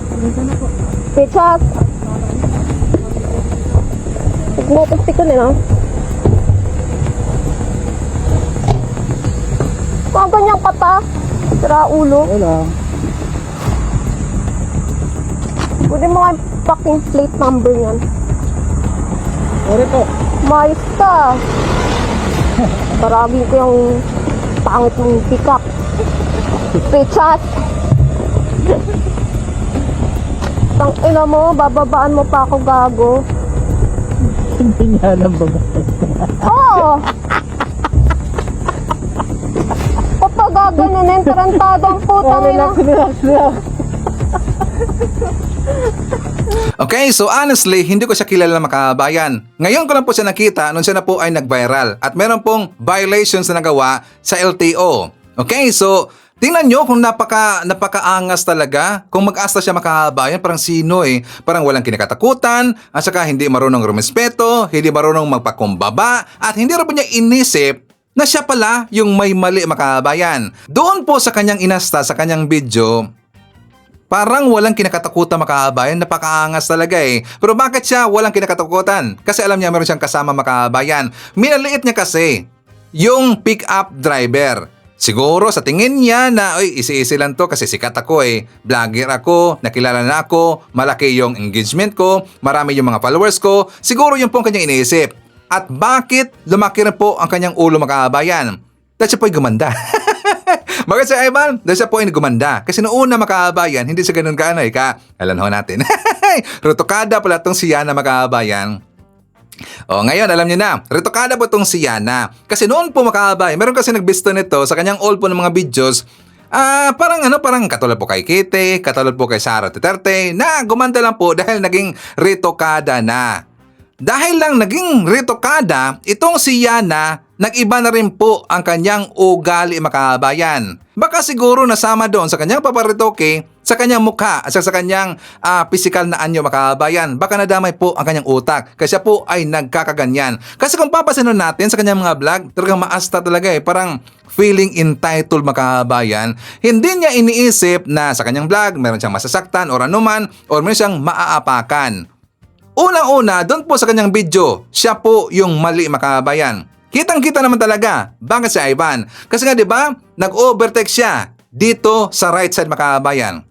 Bitches. Motostick ko nila. Kung ganyan ka pa, sira ulo. Wala. Pwede mo nga yung fucking plate number yan. Sorry po. Mayos ka. Paragin ko yung pangit mong pick-up. Bitches. Tang ina mo, bababaan mo pa ako gago. Hindi nga alam ba ba? Oo! Kapag gaganunin, tarantado ang putang ina. Relax lang. Okay, so honestly, hindi ko siya kilala mga kabayan. Ngayon ko lang po siya nakita nung siya na po ay nag-viral at meron pong violations na nagawa sa LTO. Okay, so Tingnan nyo kung napakaangas talaga. Kung mag-asta siya makabayan, parang sino Parang walang kinakatakutan, at saka hindi marunong rumespeto, hindi marunong magpakumbaba, at hindi rin po niya inisip na siya pala yung may mali makabayan. Doon po sa kanyang inasta, sa kanyang video, parang walang kinakatakutan makabayan, napakaangas talaga Pero bakit siya walang kinakatakutan? Kasi alam niya meron siyang kasama makabayan. Minaliit niya kasi yung pick-up driver. Siguro sa tingin niya na, isi-isi lang to kasi sikat ako vlogger ako, nakilala na ako, malaki yung engagement ko, marami yung mga followers ko. Siguro yun po ang kanyang iniisip. At bakit lumaki rin po ang kanyang ulo makabayan? Dahil siya po'y gumanda. Bakit si Ivan? Dahil siya po ay gumanda. Kasi noong una makabayan, hindi siya ganun alam ho natin. Retokada pala itong si Yana makabayan. Ngayon, alam niyo na, retokada po itong si Yana. Kasi noon po makabayan, meron kasi nagbisto nito sa kanyang all po ng mga videos. Parang katulad po kay Kitty, katulad po kay Sara Duterte, na gumanda lang po dahil naging retokada na. Dahil lang naging retokada, itong si Yana, nag-iba na rin po ang kanyang ugali makabayan. Baka siguro nasama doon sa kanyang paparitoke, sa kanyang mukha at sa kanyang physical na anyo makabayan. Baka nadamay po ang kanyang utak kasi siya po ay nagkakaganyan. Kasi kung papasanon natin sa kanyang mga vlog, talagang maasta talaga parang feeling entitled makabayan. Hindi niya iniisip na sa kanyang vlog meron siyang masasaktan or anuman or meron siyang maaapakan. Unang-una, doon po sa kanyang video, siya po yung mali makabayan. Kitang-kita naman talaga. Bakit si Ivan? Kasi nga 'di ba, nag-overtake siya dito sa right side makabayan.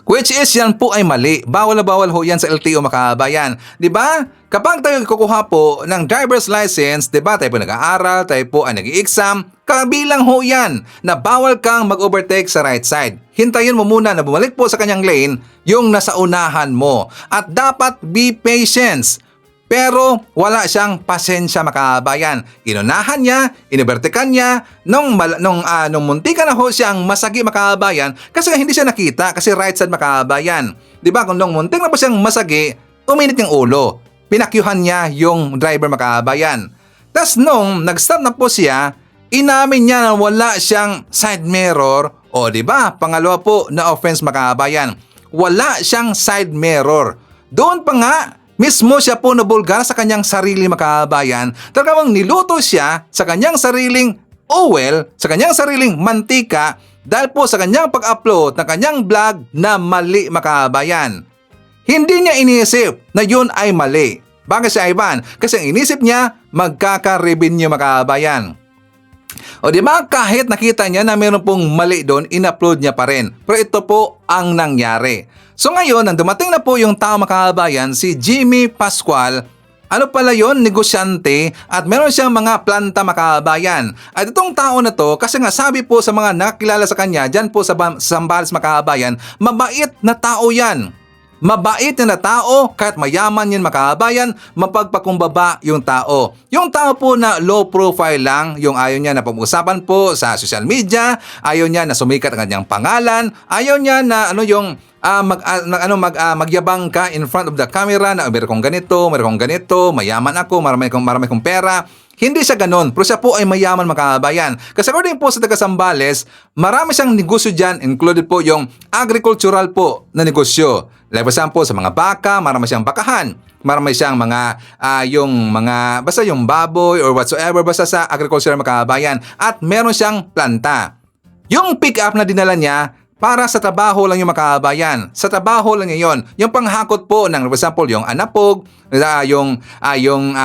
Which is yan po ay mali. Bawal na bawal ho yan sa LTO makabayan. 'Di ba? Kapag tayo kukuha po ng driver's license, 'di ba? Tayo po nag-aaral, tayo po ay nag-i-exam, kabilang ho yan na bawal kang mag-overtake sa right side. Hintayin mo muna na bumalik po sa kanyang lane yung nasa unahan mo. At dapat be patient. Pero wala siyang pasensya makabayan. Inunahan niya, inibertikan niya, nung muntika na ho siyang masagi makabayan kasi hindi siya nakita kasi right side makabayan. Diba kung nung muntik na po siyang masagi, uminit yung ulo. Pinakyuhan niya yung driver makabayan. Tas nung nag-stop na po siya, inamin niya na wala siyang side mirror o diba, pangalawa po na offense makabayan. Wala siyang side mirror. Doon pa nga, mismo siya po nabulgar sa kanyang sarili makabayan. Talagang niluto siya sa kanyang sariling oil, sa kanyang sariling mantika dahil po sa kanyang pag-upload ng kanyang vlog na mali makabayan. Hindi niya iniisip na yun ay mali. Bakit si Ivan? Kasi ang inisip niya, magkaka-revenue makabayan. O di ba kahit nakita niya na meron pong mali doon, in-upload niya pa rin. Pero ito po ang nangyari. So ngayon, nang dumating na po yung tao makabayan, si Jimmy Pascual, ano pala yon, negosyante at meron siyang mga planta makabayan. At itong tao na to, kasi nga sabi po sa mga nakilala sa kanya, dyan po sa Zambales makabayan, mabait na tao yan. Mabait na tao, kahit mayaman yan makabayan, mapagpakumbaba yung tao. Yung tao po na low profile lang, yung ayaw niya na pag-usapan po sa social media, ayaw niya na sumikat ang kanyang pangalan, ayaw niya na magyabang ka in front of the camera na meron kong ganito, mayaman ako, marami kong pera. Hindi siya ganun, pero siya po ay mayaman makabayan. Kasi according po sa taga Zambales, marami siyang negosyo dyan, included po yung agricultural po na negosyo. Like for example, sa mga baka, marami siyang bakahan. Marami siyang basta yung baboy or whatsoever, basta sa agricultural makabayan. At meron siyang planta. Yung pick-up na dinala niya, para sa trabaho lang yung makabayan. Sa trabaho lang yun. Yung panghakot po ng, for example, yung anapog, yung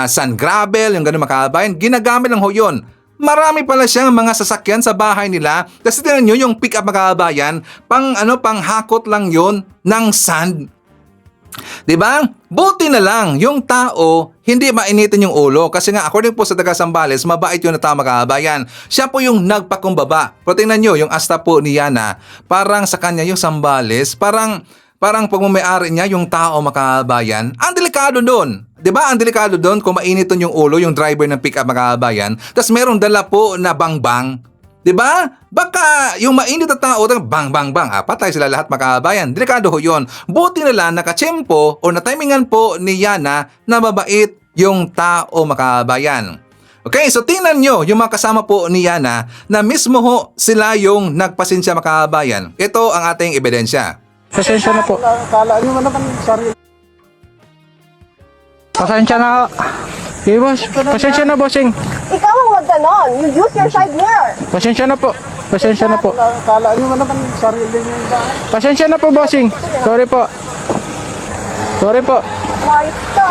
sand gravel, yung ganun makabayan, ginagamit lang ho yun. Marami pala siyang mga sasakyan sa bahay nila. Kasi tingnan nyo, yung pick-up makabayan, panghakot lang yun ng sand. Diba? Buti na lang yung tao hindi mainitin yung ulo kasi nga according po sa taga Zambales, mabait yung tao makabayan. Siya po yung nagpakumbaba. Pero tingnan nyo, yung asta po ni Yana, parang sa kanya yung Zambales, parang pagmamayari niya yung tao makabayan. Ang delikado doon. Diba? Ang delikado doon kung mainitin yung ulo yung driver ng pick-up makabayan, tapos merong dala po na bang-bang. Diba? Baka yung mainit na tao, bang, patay sila lahat makabayan. Delikado ho yun. Buti na lang nakachempo o natimingan po ni Yana na mabait yung tao makabayan. Okay, so tingnan nyo yung mga kasama po ni Yana na mismo ho sila yung nagpasensya mga kababayan. Ito ang ating ebidensya. Pasensya na po. Kala nyo naman sarili. Pasensya na. Okay, boss. Pasensya na, bossing. Ikaw ang wag ganon. You use your side mirror. Pasensya na po. Pasensya na po. Kala nyo naman sarili nyo. Pasensya na po, bossing. Sorry po. Sorry po. Mayos ka.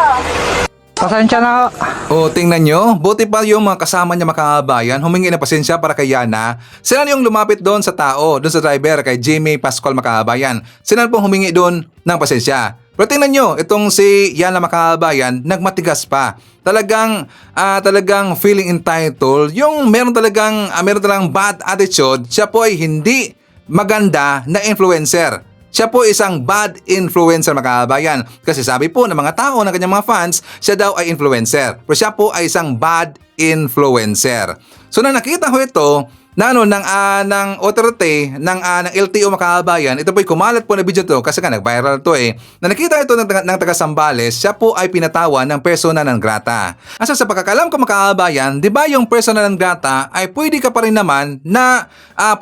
Pasensya na. O tingnan nyo, buti pa yung mga kasama niya mga kababayan humingi ng pasensya para kay Yana. Sila yung lumapit doon sa tao, doon sa driver, kay Jimmy Pascual mga kababayan. Sila pong humingi doon ng pasensya. Pero tingnan nyo, itong si Yana mga kababayan, nagmatigas pa. Talagang feeling entitled. Yung meron talagang bad attitude, siya po ay hindi maganda na influencer. Siya po isang bad influencer mga kababayan. Kasi sabi po ng mga tao, ng kanyang mga fans, siya daw ay influencer. Pero siya po ay isang bad influencer. So nang nakita ko ito, ng authority ng LTO mga kababayan, ito po ay kumalat po na video to kasi nga nag-viral to na nakita ito ng taga Sambales, siya po ay pinatawan ng persona non grata. Asa sa pagkakalam ko mga kababayan, di ba yung persona non grata ay pwede ka pa rin naman na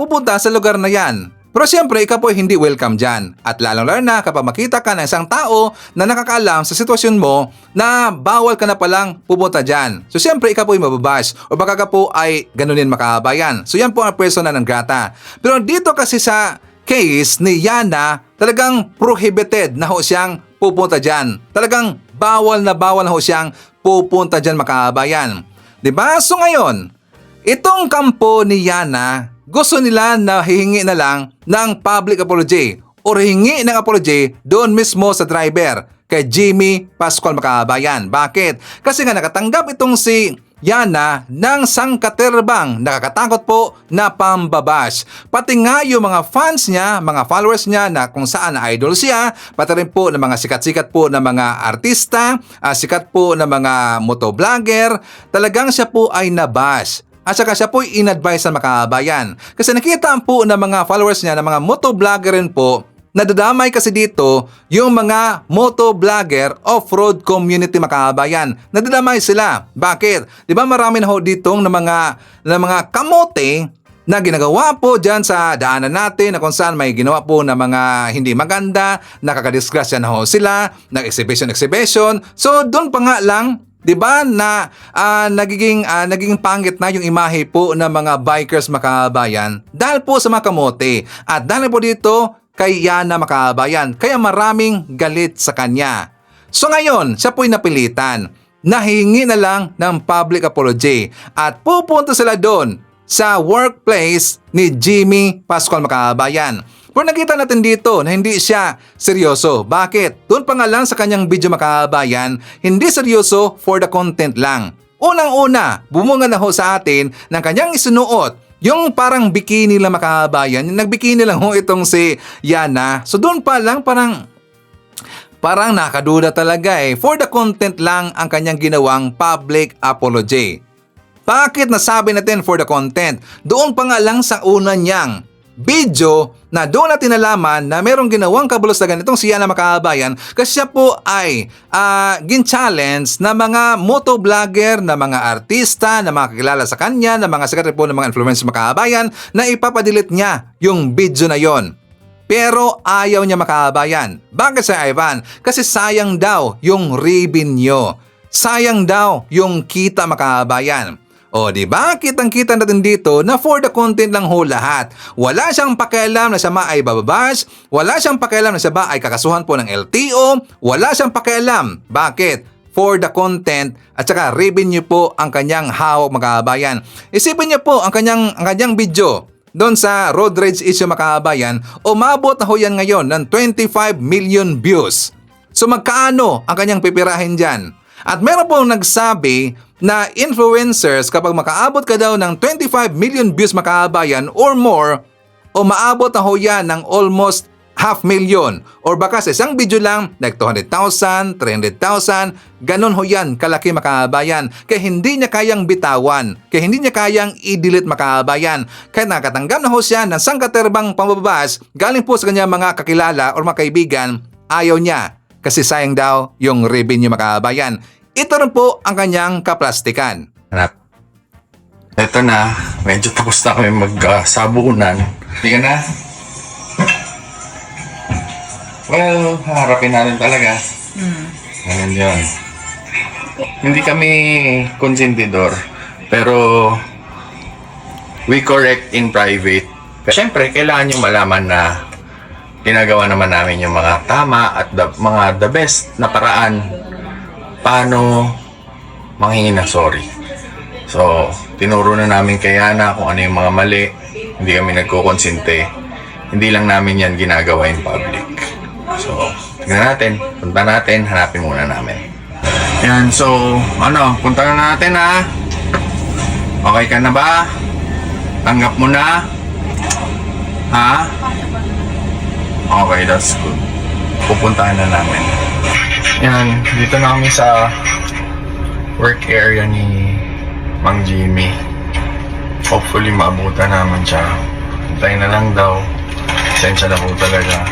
pupunta sa lugar na yan. Pero siyempre, ikaw po ay hindi welcome dyan. At lalong-lalo na kapag makita ka ng isang tao na nakakaalam sa sitwasyon mo na bawal ka na palang pupunta dyan. So siyempre, ikaw po ay mababash o baka ka po ay ganunin makabayan. So yan po ang persona ng grata. Pero dito kasi sa case ni Yana, talagang prohibited na ho siyang pupunta dyan. Talagang bawal na ho siyang pupunta dyan makabayan. Diba? So ngayon, itong kampo ni Yana, gusto nila na hihingi na lang ng public apology o hihingi ng apology doon mismo sa driver kay Jimmy Pascual makabayan. Bakit? Kasi nga nakatanggap itong si Yana ng sangkaterbang nakakatakot po na pambabash. Pati nga yung mga fans niya, mga followers niya na kung saan na idol siya, pati rin po ng mga sikat-sikat po na mga artista, sikat po na mga motovlogger, talagang siya po ay nabash. At saka siya po in-advise sa makabayan. Kasi nakita po ng mga followers niya, ng mga motovlogger rin po, nadadamay kasi dito yung mga motovlogger off-road community makabayan. Nadadamay sila. Bakit? Di ba marami na ho ditong na mga kamote na ginagawa po dyan sa daanan natin na kung saan may ginawa po na mga hindi maganda, nakakadisgrasya na ho sila, nag-exhibition. So doon pa nga lang, 'di ba na nagiging pangit na yung imahe po ng mga bikers makabayan dahil po sa mga kamote at dahil po dito kay Yana makabayan kaya maraming galit sa kanya. So ngayon, siya po'y napilitan. Nahingi na lang ng public apology at pupunta sila doon sa workplace ni Jimmy Pascual makabayan. Pero nakita natin dito na hindi siya seryoso. Bakit? Doon pa nga lang sa kanyang video makabayan, hindi seryoso for the content lang. Unang-una, bumunga na ho sa atin ng kanyang isunuot, yung parang bikini lang makabayan, yung nagbikini lang ho itong si Yana. So doon pa lang parang nakaduda talaga for the content lang ang kanyang ginawang public apology. Bakit nasabi natin for the content? Doon pa nga lang sa una niyang video na doon natin nalaman na merong ginawang kabulustagan itong si Yana makabayan kasi siya po ay gin-challenge na mga motovlogger, na mga artista, na mga kakilala sa kanya, na mga sikat po ng mga influencers makabayan na ipapadilit niya yung video na yon. Pero ayaw niya makabayan. Bakit sa Ivan? Kasi sayang daw yung revenue. Sayang daw yung kita makabayan. O diba? Kitang-kita natin dito na for the content lang ho lahat. Wala siyang pakialam na siya ay bababash. Wala siyang pakialam na siya ay kakasuhan po ng LTO. Wala siyang pakialam. Bakit? For the content at saka revenue po ang kanyang hawak makabayan. Isipin niyo po ang kanyang video doon sa road rage issue makabayan. Umabot na ho yan ngayon ng 25 million views. So magkaano ang kanyang pipirahin dyan? At meron pong nagsabi na influencers kapag makaabot ka daw ng 25 million views makabayan or more, o maabot na ho yan ng almost 500,000 or baka sa isang video lang like 200,000, 300,000, ganun ho yan kalaki makabayan. Kaya hindi niya kayang bitawan, kaya hindi niya kayang i-delete makabayan. Kaya nakatanggap na ho siya ng sangkaterbang pambabas galing po sa kanya mga kakilala or mga kaibigan, ayaw niya kasi sayang daw yung revenue makabayan. Ito rin po ang kanyang kaplastikan. Ito na, medyo tapos na kami magsabunan. Hindi ka na? Well, harapin natin talaga. Ganun yun. Hindi kami konsentidor, pero we correct in private. Siyempre, kailangan nyo malaman na ginagawa naman namin yung mga tama at the best na paraan paano manghingi ng sorry. So, tinuro na namin kay Yana kung ano yung mga mali. Hindi kami nagkukonsente. Hindi lang namin yan ginagawa in public. So, tignan natin. Punta natin. Hanapin muna namin. Yan. So, punta na natin ha. Okay ka na ba? Tanggap mo na? Ha? Okay, that's good. Pupuntahan na namin. Yan. Dito na kami sa work area ni Mang Jimmy. Hopefully maabutan naman siya. Hintayin na lang daw. Pasensya na po talaga.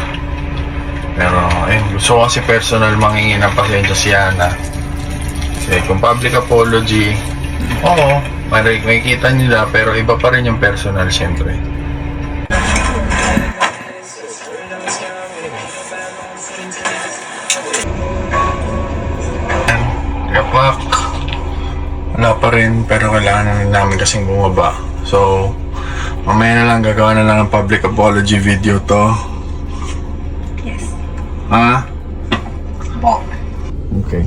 Pero gusto ko kasi personal mangingin ng pasensya si Yana. Kasi kung public apology, oo, makikita nila, pero iba pa rin yung personal syempre. Kapak. Wala pa rin, pero kailangan namin kasing bumaba. So, mamaya na lang, gagawa na lang ng public apology video to. Yes. Ha? Okay.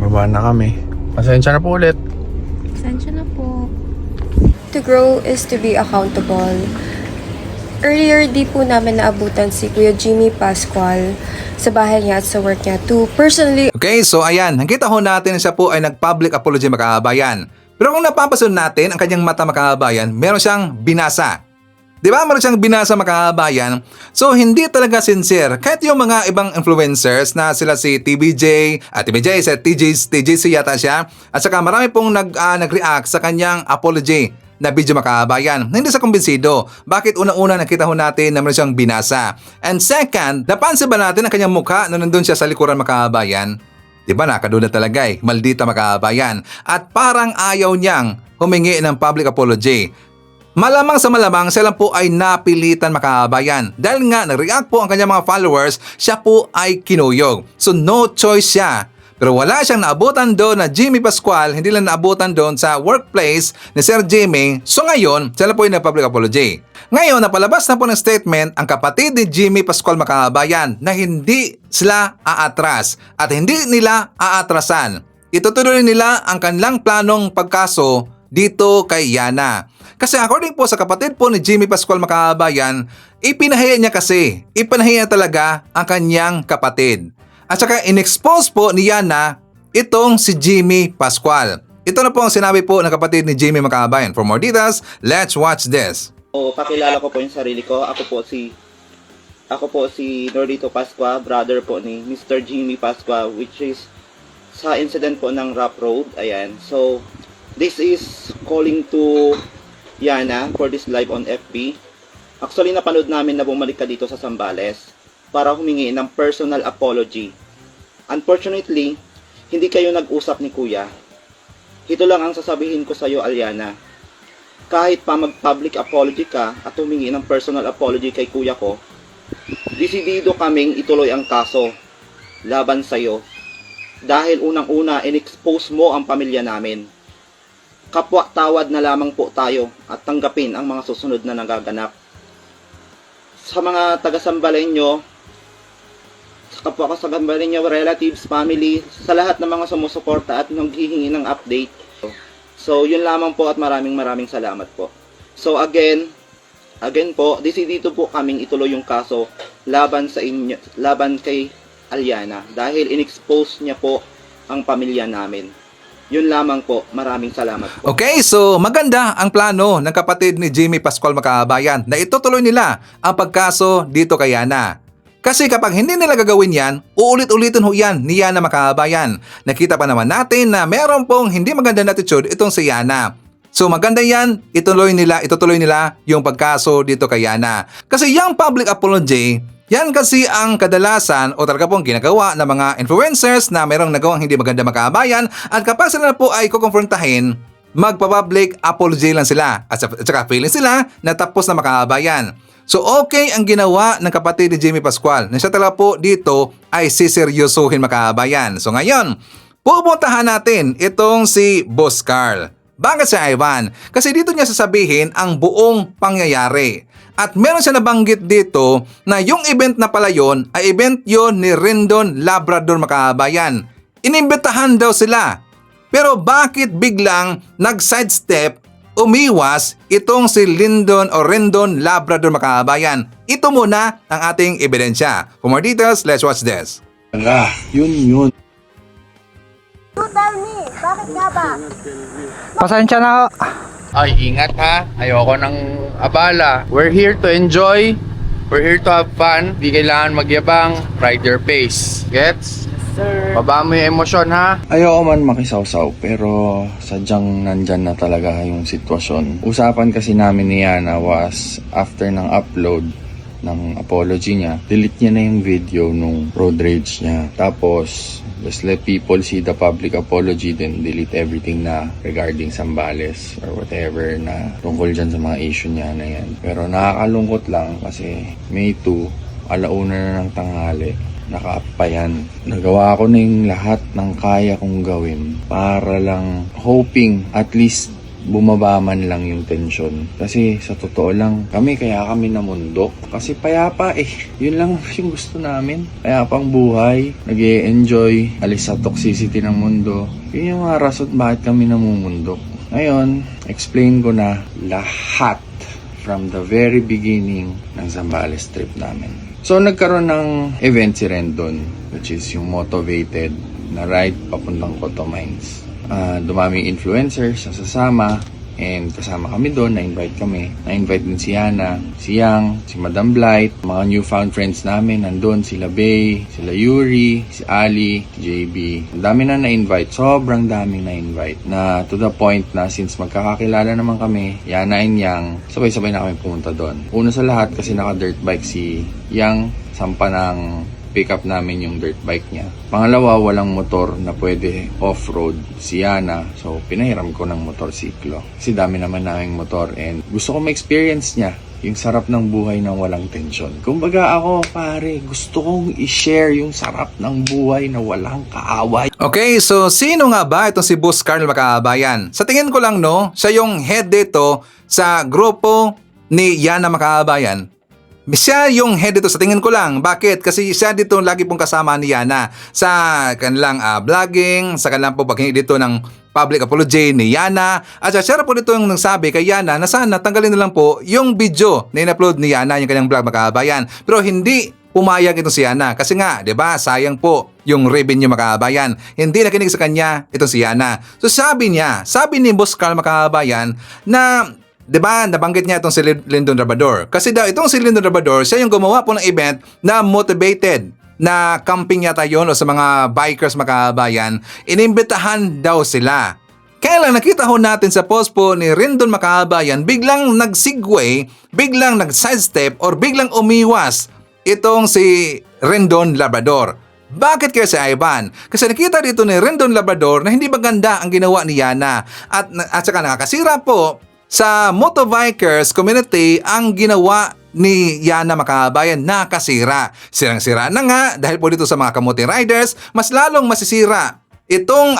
Baba na kami. Pasensya na po ulit. Pasensya na po. To grow is to be accountable. Earlier, di po namin naabutan si Kuya Jimmy Pascual sa bahay niya at sa work niya to personally. Okay, so ayan, nakita ho natin na siya po ay nag-public apology mga kababayan. Pero kung napapasun natin ang kanyang mata mga kababayan, meron siyang binasa. Di ba? Meron siyang binasa mga kababayan. So hindi talaga sincere. Kahit yung mga ibang influencers na sila si TBJ, sa TJC yata siya, at saka marami pong nag-react sa kanyang apology na video makabayan. Hindi sa kumbinsido. Bakit unang-una nakita ho natin na meron siyang binasa? And second, napansin ba natin ang kanyang mukha na nandun siya sa likuran makabayan? Diba nakadula talaga maldita makabayan. At parang ayaw niyang humingi ng public apology. Malamang sa malamang sila po ay napilitan makabayan. Dahil nga nag-react po ang kanyang mga followers, siya po ay kinuyog. So no choice siya. Pero wala siyang naabutan doon na Jimmy Pascual, hindi lang naabutan doon sa workplace ni Sir Jimmy. So ngayon, sila po yung nag-public apology. Ngayon, napalabas na po ng statement ang kapatid ni Jimmy Pascual makabayan na hindi sila aatras at hindi nila aatrasan. Itutuloy nila ang kanilang planong pagkaso dito kay Yana. Kasi according po sa kapatid po ni Jimmy Pascual makabayan, ipinahiya niya talaga ang kanyang kapatid. At saka in-expose po ni Yana itong si Jimmy Pascual. Ito na po ang sinabi po ng kapatid ni Jimmy makabayan. For more details, let's watch this. Pakilala ko po yung sarili ko. Ako po si Nordito Pascua, brother po ni Mr. Jimmy Pascua, which is sa incident po ng Rough Road. Ayan. So, this is calling to Yana for this live on FB. Actually, napanood namin na bumalik ka dito sa Zambales para humingi ng personal apology. Unfortunately, hindi kayo nag-usap ni Kuya. Ito lang ang sasabihin ko sa iyo, Aliana. Kahit pa mag-public apology ka at humingi ng personal apology kay Kuya ko, desidido kaming ituloy ang kaso laban sa iyo. Dahil unang-una, in-expose mo ang pamilya namin. Kapwa-tawad na lamang po tayo at tanggapin ang mga susunod na nagaganap. Sa mga taga-Sambalenyo, kapwa ko sa Gambalinyo, relatives, family, sa lahat ng mga sumusuporta at naghihingi ng update. So, yun lamang po at maraming salamat po. So, again po, dito po kaming ituloy yung kaso laban sa inyo, laban kay Aliana dahil in-expose niya po ang pamilya namin. Yun lamang po, maraming salamat po. Okay, so maganda ang plano ng kapatid ni Jimmy Pascual makabayan na itutuloy nila ang pagkaso dito kay Yana. Kasi kapag hindi nila gagawin yan, uulit-ulitin ho yan ni Yana makabayan. Nakita pa naman natin na meron pong hindi magandang attitude itong si Yana. So maganda yan, itutuloy nila yung pagkaso dito kay Yana. Kasi yung public apology, yan kasi ang kadalasan o talaga pong ginagawa ng mga influencers na merong nagawang hindi maganda makabayan at kapag sila po ay kukonfrontahin, magpa-public apology lang sila at saka feeling sila na tapos na makabayan. So okay ang ginawa ng kapatid ni Jimmy Pascual na siya talaga po dito ay siseryosohin makabayan. So ngayon, pupuntahan natin itong si Boss Carl. Bakit si Ivan? Kasi dito niya sasabihin ang buong pangyayari. At meron siya nabanggit dito na yung event na pala yun ay event yon ni Rendon Labrador makabayan. Inimbitahan daw sila. Pero bakit biglang nag-sidestep, umiwas itong si Rendon Labrador makabayan? Ito muna ang ating ebidensya. For more details, let's watch this. Yun. You tell me, bakit nga ba? Pasensya na ho. Ay, ingat ha. Ayoko ng abala. We're here to enjoy. We're here to have fun. Di kailangan magyabang. Ride your pace. Gets? Sir. Baba mo yung emosyon ha. Ayoko man makisawsaw pero sadyang nandyan na talaga yung sitwasyon. Usapan kasi namin ni Yana was after ng upload ng apology niya, delete niya na yung video nung road rage niya. Tapos, just let people see the public apology, then delete everything na regarding Zambales or whatever na tungkol dyan sa mga issue niya na yan. Pero nakakalungkot lang kasi May 2, alauna na ng tanghali, nakapayan. Nagawa ko na yung lahat ng kaya kong gawin para lang hoping at least bumaba man lang yung tension. Kasi sa totoo lang, kami namundok. Kasi payapa Yun lang yung gusto namin. Payapang buhay, nag-e-enjoy, alis sa toxicity ng mundo. Yun yung mga rason bakit kami namumundok. Ngayon, explain ko na lahat from the very beginning ng Zambales trip namin. So, nagkaroon ng event si Rendon, which is yung motivated na ride papuntang Coto Mines. Dumaming influencers na sasama and kasama kami doon, na-invite kami. Na-invite din si Yana, si Yang, si Madam Blight, mga newfound friends namin, nandun sila Bay, sila Yuri, si Ali, si JB. Ang dami na na-invite, sobrang daming na-invite. Na to the point na since magkakakilala naman kami, Yana and Yang, sabay-sabay na kami pumunta doon. Una sa lahat kasi naka-dirt bike si Yang, sampa ng pick up namin yung dirt bike niya. Pangalawa, walang motor na pwede off-road si Yana. So, pinahiram ko ng motorsiklo. Kasi dami naman naming motor and gusto ko ma-experience niya yung sarap ng buhay na walang tension. Kumbaga ako, pare, gusto kong i-share yung sarap ng buhay na walang kaaway. Okay, so sino nga ba itong si Boss Carl Makaabayan? Sa tingin ko lang siya yung head dito sa grupo ni Yana Makaabayan. Siya yung head dito sa tingin ko lang. Bakit? Kasi siya dito lagi pong kasama ni Yana sa kanilang vlogging, sa kanilang po paghingi dito ng public apology ni Yana. At siya po dito yung nagsabi kay Yana na sana tanggalin na lang po yung video na in-upload ni Yana, yung kanyang vlog Makaabayan. Pero hindi pumayag ito si Yana. Kasi nga, di ba, sayang po yung revenue Makaabayan. Hindi nakinig sa kanya itong si Yana. So sabi ni Boss Carl Makaabayan na diba, nabanggit niya itong si Rendon Labrador. Kasi daw itong si Rendon Labrador, siya yung gumawa po ng event na motivated na camping yata yun o sa mga bikers Makaabayan. Inimbitahan daw sila. Kaya lang nakita ho natin sa post po ni Rendon Makaabayan, biglang nag-segue, biglang nag-sidestep or biglang umiwas itong si Rendon Labrador. Bakit kaya si Ivan? Kasi nakita dito ni Rendon Labrador na hindi maganda ang ginawa ni Yana at saka nakakasira po sa motovikers community ang ginawa ni Yana Makaabayan, nakasira. Sirang-sira na nga dahil po dito sa mga kamote riders, mas lalong masisira itong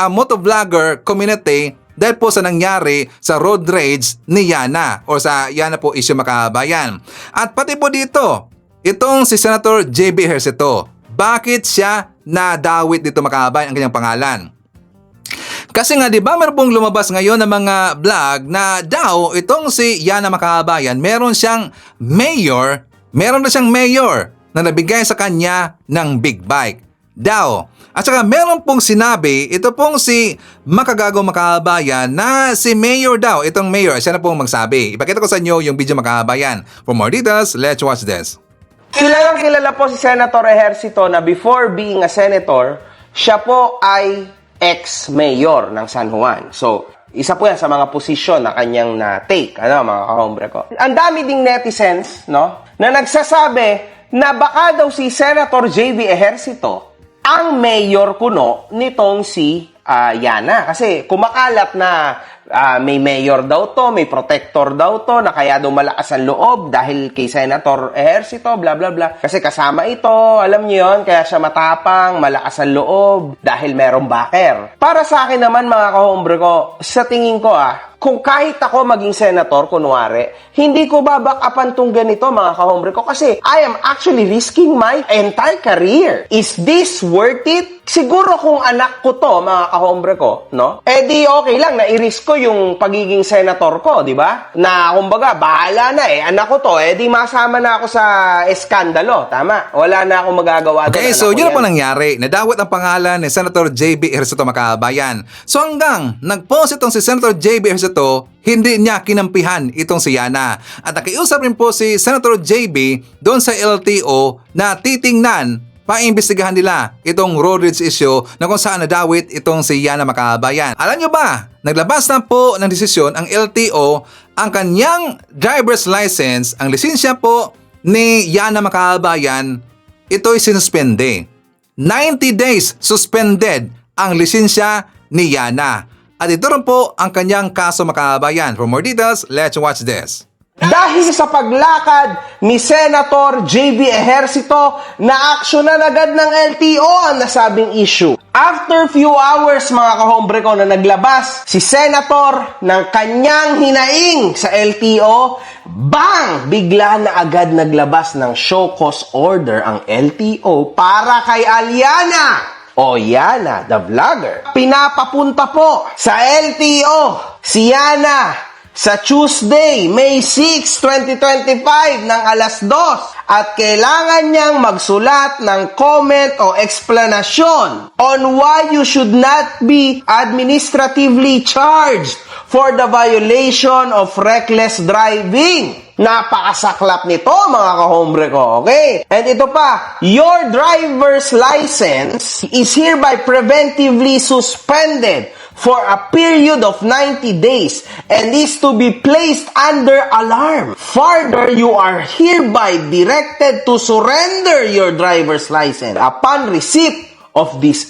motovlogger community dahil po sa nangyari sa road rage ni Yana o sa Yana po issue Makaabayan. At pati po dito, itong si Senator JB Ejercito, bakit siya nadawit dito Makaabayan ang kanyang pangalan? Kasi nga, di ba, meron pong lumabas ngayon ng mga vlog na daw itong si Yana Makaabayan, meron na siyang mayor na nabigay sa kanya ng big bike. Daw. At saka meron pong sinabi, ito pong si Makagago Makaabayan na si mayor daw. Itong mayor, siya na pong magsabi. Ipakita ko sa inyo yung video Makaabayan. For more details, let's watch this. Kilala po si Senator Ejercito na before being a senator, siya po ay ex-mayor ng San Juan. So, isa po yan sa mga posisyon na kanyang na-take, mga kahombre ko. Ang dami ding netizens, na nagsasabi na baka daw si Senator JB Ejercito ang mayor kuno nitong si Yana. Kasi kumakalat na may mayor daw to, may protector daw to, na kaya daw malakas ang loob dahil kay Senator Ejercito, bla bla bla. Kasi kasama ito, alam niyo yon, kaya siya matapang, malakas ang loob dahil merong backer. Para sa akin naman mga kahombre ko, sa tingin ko kung kahit ako maging senator, kunwari, hindi ko babakapan tong ganito mga kahombre ko kasi I am actually risking my entire career. Is this worth it? Siguro kung anak ko to, mga kahombre ko, no? Eh di okay lang na i-risk ko yung pagiging senator ko, di ba? Na kumbaga, bahala na anak ko to, di masama na ako sa eskandalo, tama? Wala na akong magagawa doon. Okay, so yun po nangyari. Nadawat ang pangalan ni Senator JB Ejercito Makabayan. So hanggang nag-post itong si Senator JB Ejercito, hindi niya kinampihan itong si Yana. At nakiusap rin po si Senator JB doon sa LTO na titingnan, paimbestigahan nila itong road rage issue na kung saan nadawit itong si Yana Makabayan. Alam nyo ba, naglabas na po ng desisyon ang LTO, ang kanyang driver's license, ang lisensya po ni Yana Makabayan, ito'y sinuspende. 90 days suspended ang lisensya ni Yana. At ito rin po ang kanyang kaso Makabayan. For more details, let's watch this. Dahil sa paglakad ni Senator JB Ejercito, na-aksyonan agad ng LTO ang nasabing issue. After few hours mga kahombre ko na naglabas si Senator ng kanyang hinaing sa LTO, bang! Bigla na agad naglabas ng show cause order ang LTO para kay Aliana o Yana, the vlogger. Pinapapunta po sa LTO si Yana sa Tuesday, May 6, 2025 ng alas 2 at kailangan niyang magsulat ng comment o explanation on why you should not be administratively charged for the violation of reckless driving. Napakasaklap nito mga kahombre ko, okay? And ito pa, your driver's license is hereby preventively suspended for a period of 90 days and is to be placed under alarm. Further, you are hereby directed to surrender your driver's license upon receipt of this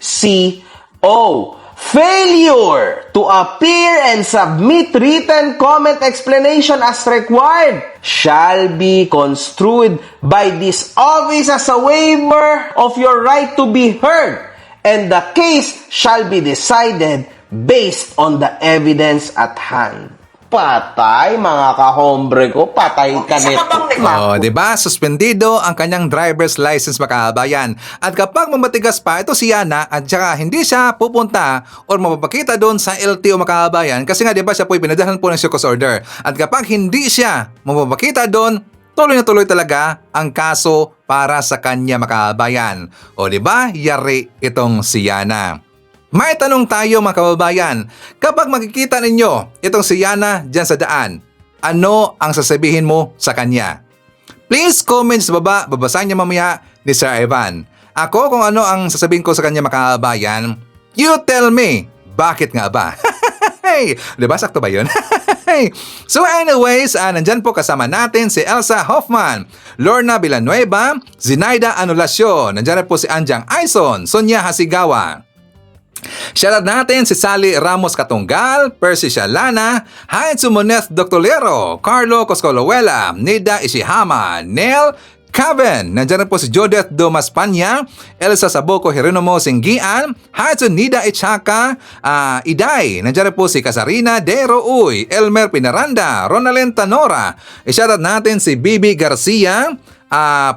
SCO. Failure to appear and submit written comment explanation as required shall be construed by this office as a waiver of your right to be heard, and the case shall be decided based on the evidence at hand. Patay, mga kahombre ko. Patay ka nito. Oh, 'di ba? Suspendido ang kanyang driver's license Makabayan. At kapag mamatigas pa ito si Yana at saka hindi siya pupunta o mapapakita doon sa LTO Makabayan kasi nga 'di ba siya po pinadahan po ng show cause order. At kapag hindi siya mapapakita doon, tuloy na tuloy talaga ang kaso para sa kanya Makabayan. O 'di ba? Yari itong si Yana. May tanong tayo mga kababayan, kapag makikita ninyo itong si Yana dyan sa daan, ano ang sasabihin mo sa kanya? Please comment sa baba, babasahin niya mamaya ni Sir Ivan. Ako kung ano ang sasabihin ko sa kanya mga kababayan, you tell me, bakit nga ba? Diba sakto ba yun? So anyways, nandyan po kasama natin si Elsa Hoffman, Lorna Villanueva, Zinaida Anulacio, nandyan po si Anjang Aison, Sonia Hasigawa. Shoutout natin si Sally Ramos Katunggal, Percy Shalana, Haitsu Moneth Doctolero, Carlo Coscolohuela, Nida Ishihama, Nel Caven, nandiyan po si Jodeth Domaspanya, Elsa Saboco Hironomo Singgian, Haitsu Nida Ichaka, Iday, nandiyan po si Kasarina Dero Uy, Elmer Pinaranda, Ronalyn Tanora. Shoutout natin si Bibi Garcia,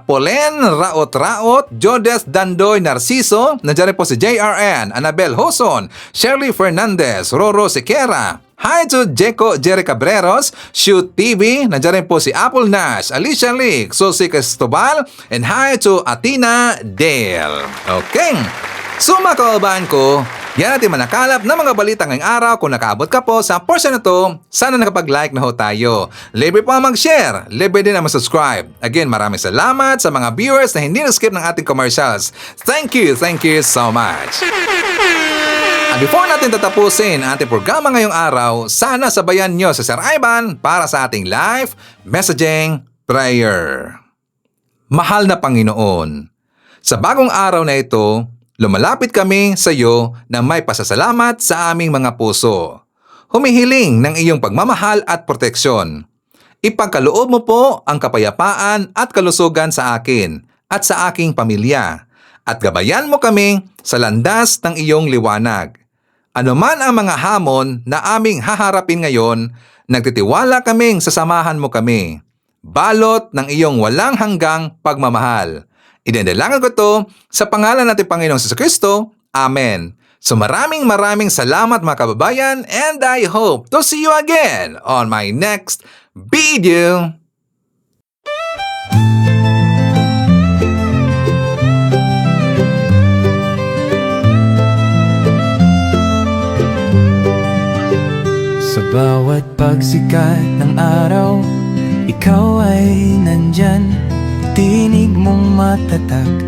Polen Raot-Raot, Jodes Dandoy Narciso, nandiyan po si JRN, Anabel Hoson, Shirley Fernandez, Roro Sequera. Hi to Jeco Jerry Cabreros, Shoot TV, nandiyan po si Apple Nash, Alicia Leak, Susi Cristobal, and hi to Atina Dale. Okay. So mga kababayan ko, yan natin manakalap ng mga balita ngayong araw. Kung nakaabot ka po sa portion na to, sana nakapag-like na ho tayo. Libre po ang mag-share, libre din ang mag-subscribe. Again, maraming salamat sa mga viewers na hindi na-skip ng ating commercials. Thank you so much. At before natin tatapusin ang ating programa ngayong araw, sana sabayan nyo sa Sir Ivan para sa ating live messaging prayer. Mahal na Panginoon, sa bagong araw na ito, lumalapit kami sa iyo na may pasasalamat sa aming mga puso. Humihiling ng iyong pagmamahal at proteksyon. Ipagkaloob mo po ang kapayapaan at kalusugan sa akin at sa aking pamilya, at gabayan mo kami sa landas ng iyong liwanag. Ano man ang mga hamon na aming haharapin ngayon, nagtitiwala kaming sasamahan mo kami. Balot ng iyong walang hanggang pagmamahal. Idinadalangin ko to sa pangalan natin Panginoong Jesucristo. Amen. So maraming salamat mga kababayan, and I hope to see you again on my next video. Sa bawat pagsikat ng araw, ikaw ay nandyan. Tinig mong matatag,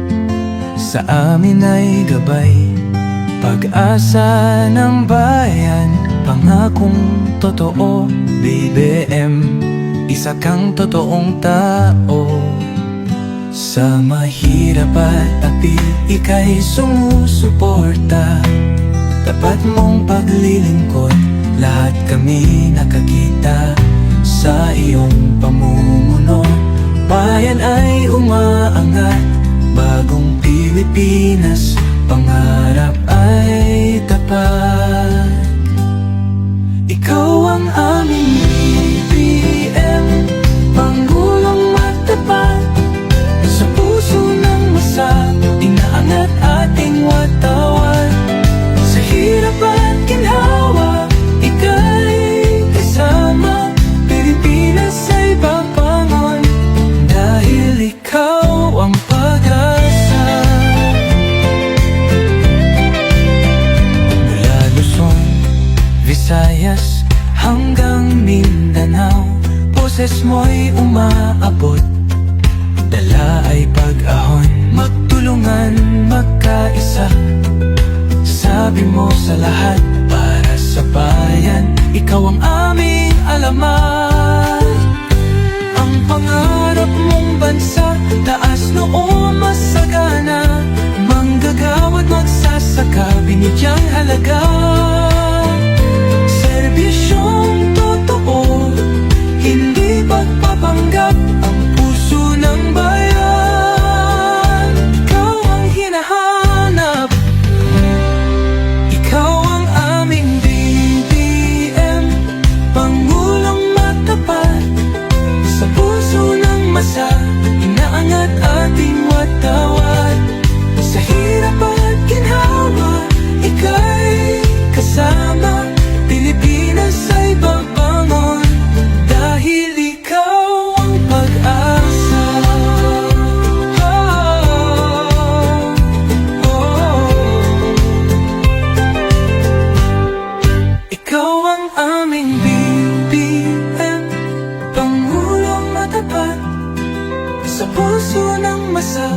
sa amin ay gabay. Pag-asa ng bayan, pangakong totoo. BBM, isa kang totoong tao. Sa mahirap at api, ika'y sumusuporta. Tapat mong paglilingkod, lahat kami nakakita sa iyong pamumuno. Bayan ay umaangat, bagong Pilipinas, pangarap ay tapat. Ikaw ang aming BBM, Pangulong matapat. Sa puso ng masa, inaangat ating watawat. Sa hirap at ginhawa, ika'y kasama. Pilipinas ay babangon, dahil ikaw ang pag-asa. Mula Luzon, Visayas, hanggang Mindanao, boses mo'y umaabot. Dala ay pag-ahon, magtulungan, magkaisa. Sabi mo sa lahat, para sa bayan, ikaw ang aming alamat. Ang pangarap mong bansa, taas noo masagana. Manggagawa't magsasaka, binigyang halaga. Serbisyong totoo, hindi pagpapanggap. Ang puso ng bayan, ikaw ang hinahanap. Ikaw ang aming BBM, Pangulong matapat. Sa puso ng masa, inaangat ating watawat. Sa hirap at ginhawa, ika'y kasama. Pilipinas ay babangon, dahil ikaw ang pag-asa. Ikaw ang aming BBM, Pangulong matapat. Sa puso ng masa,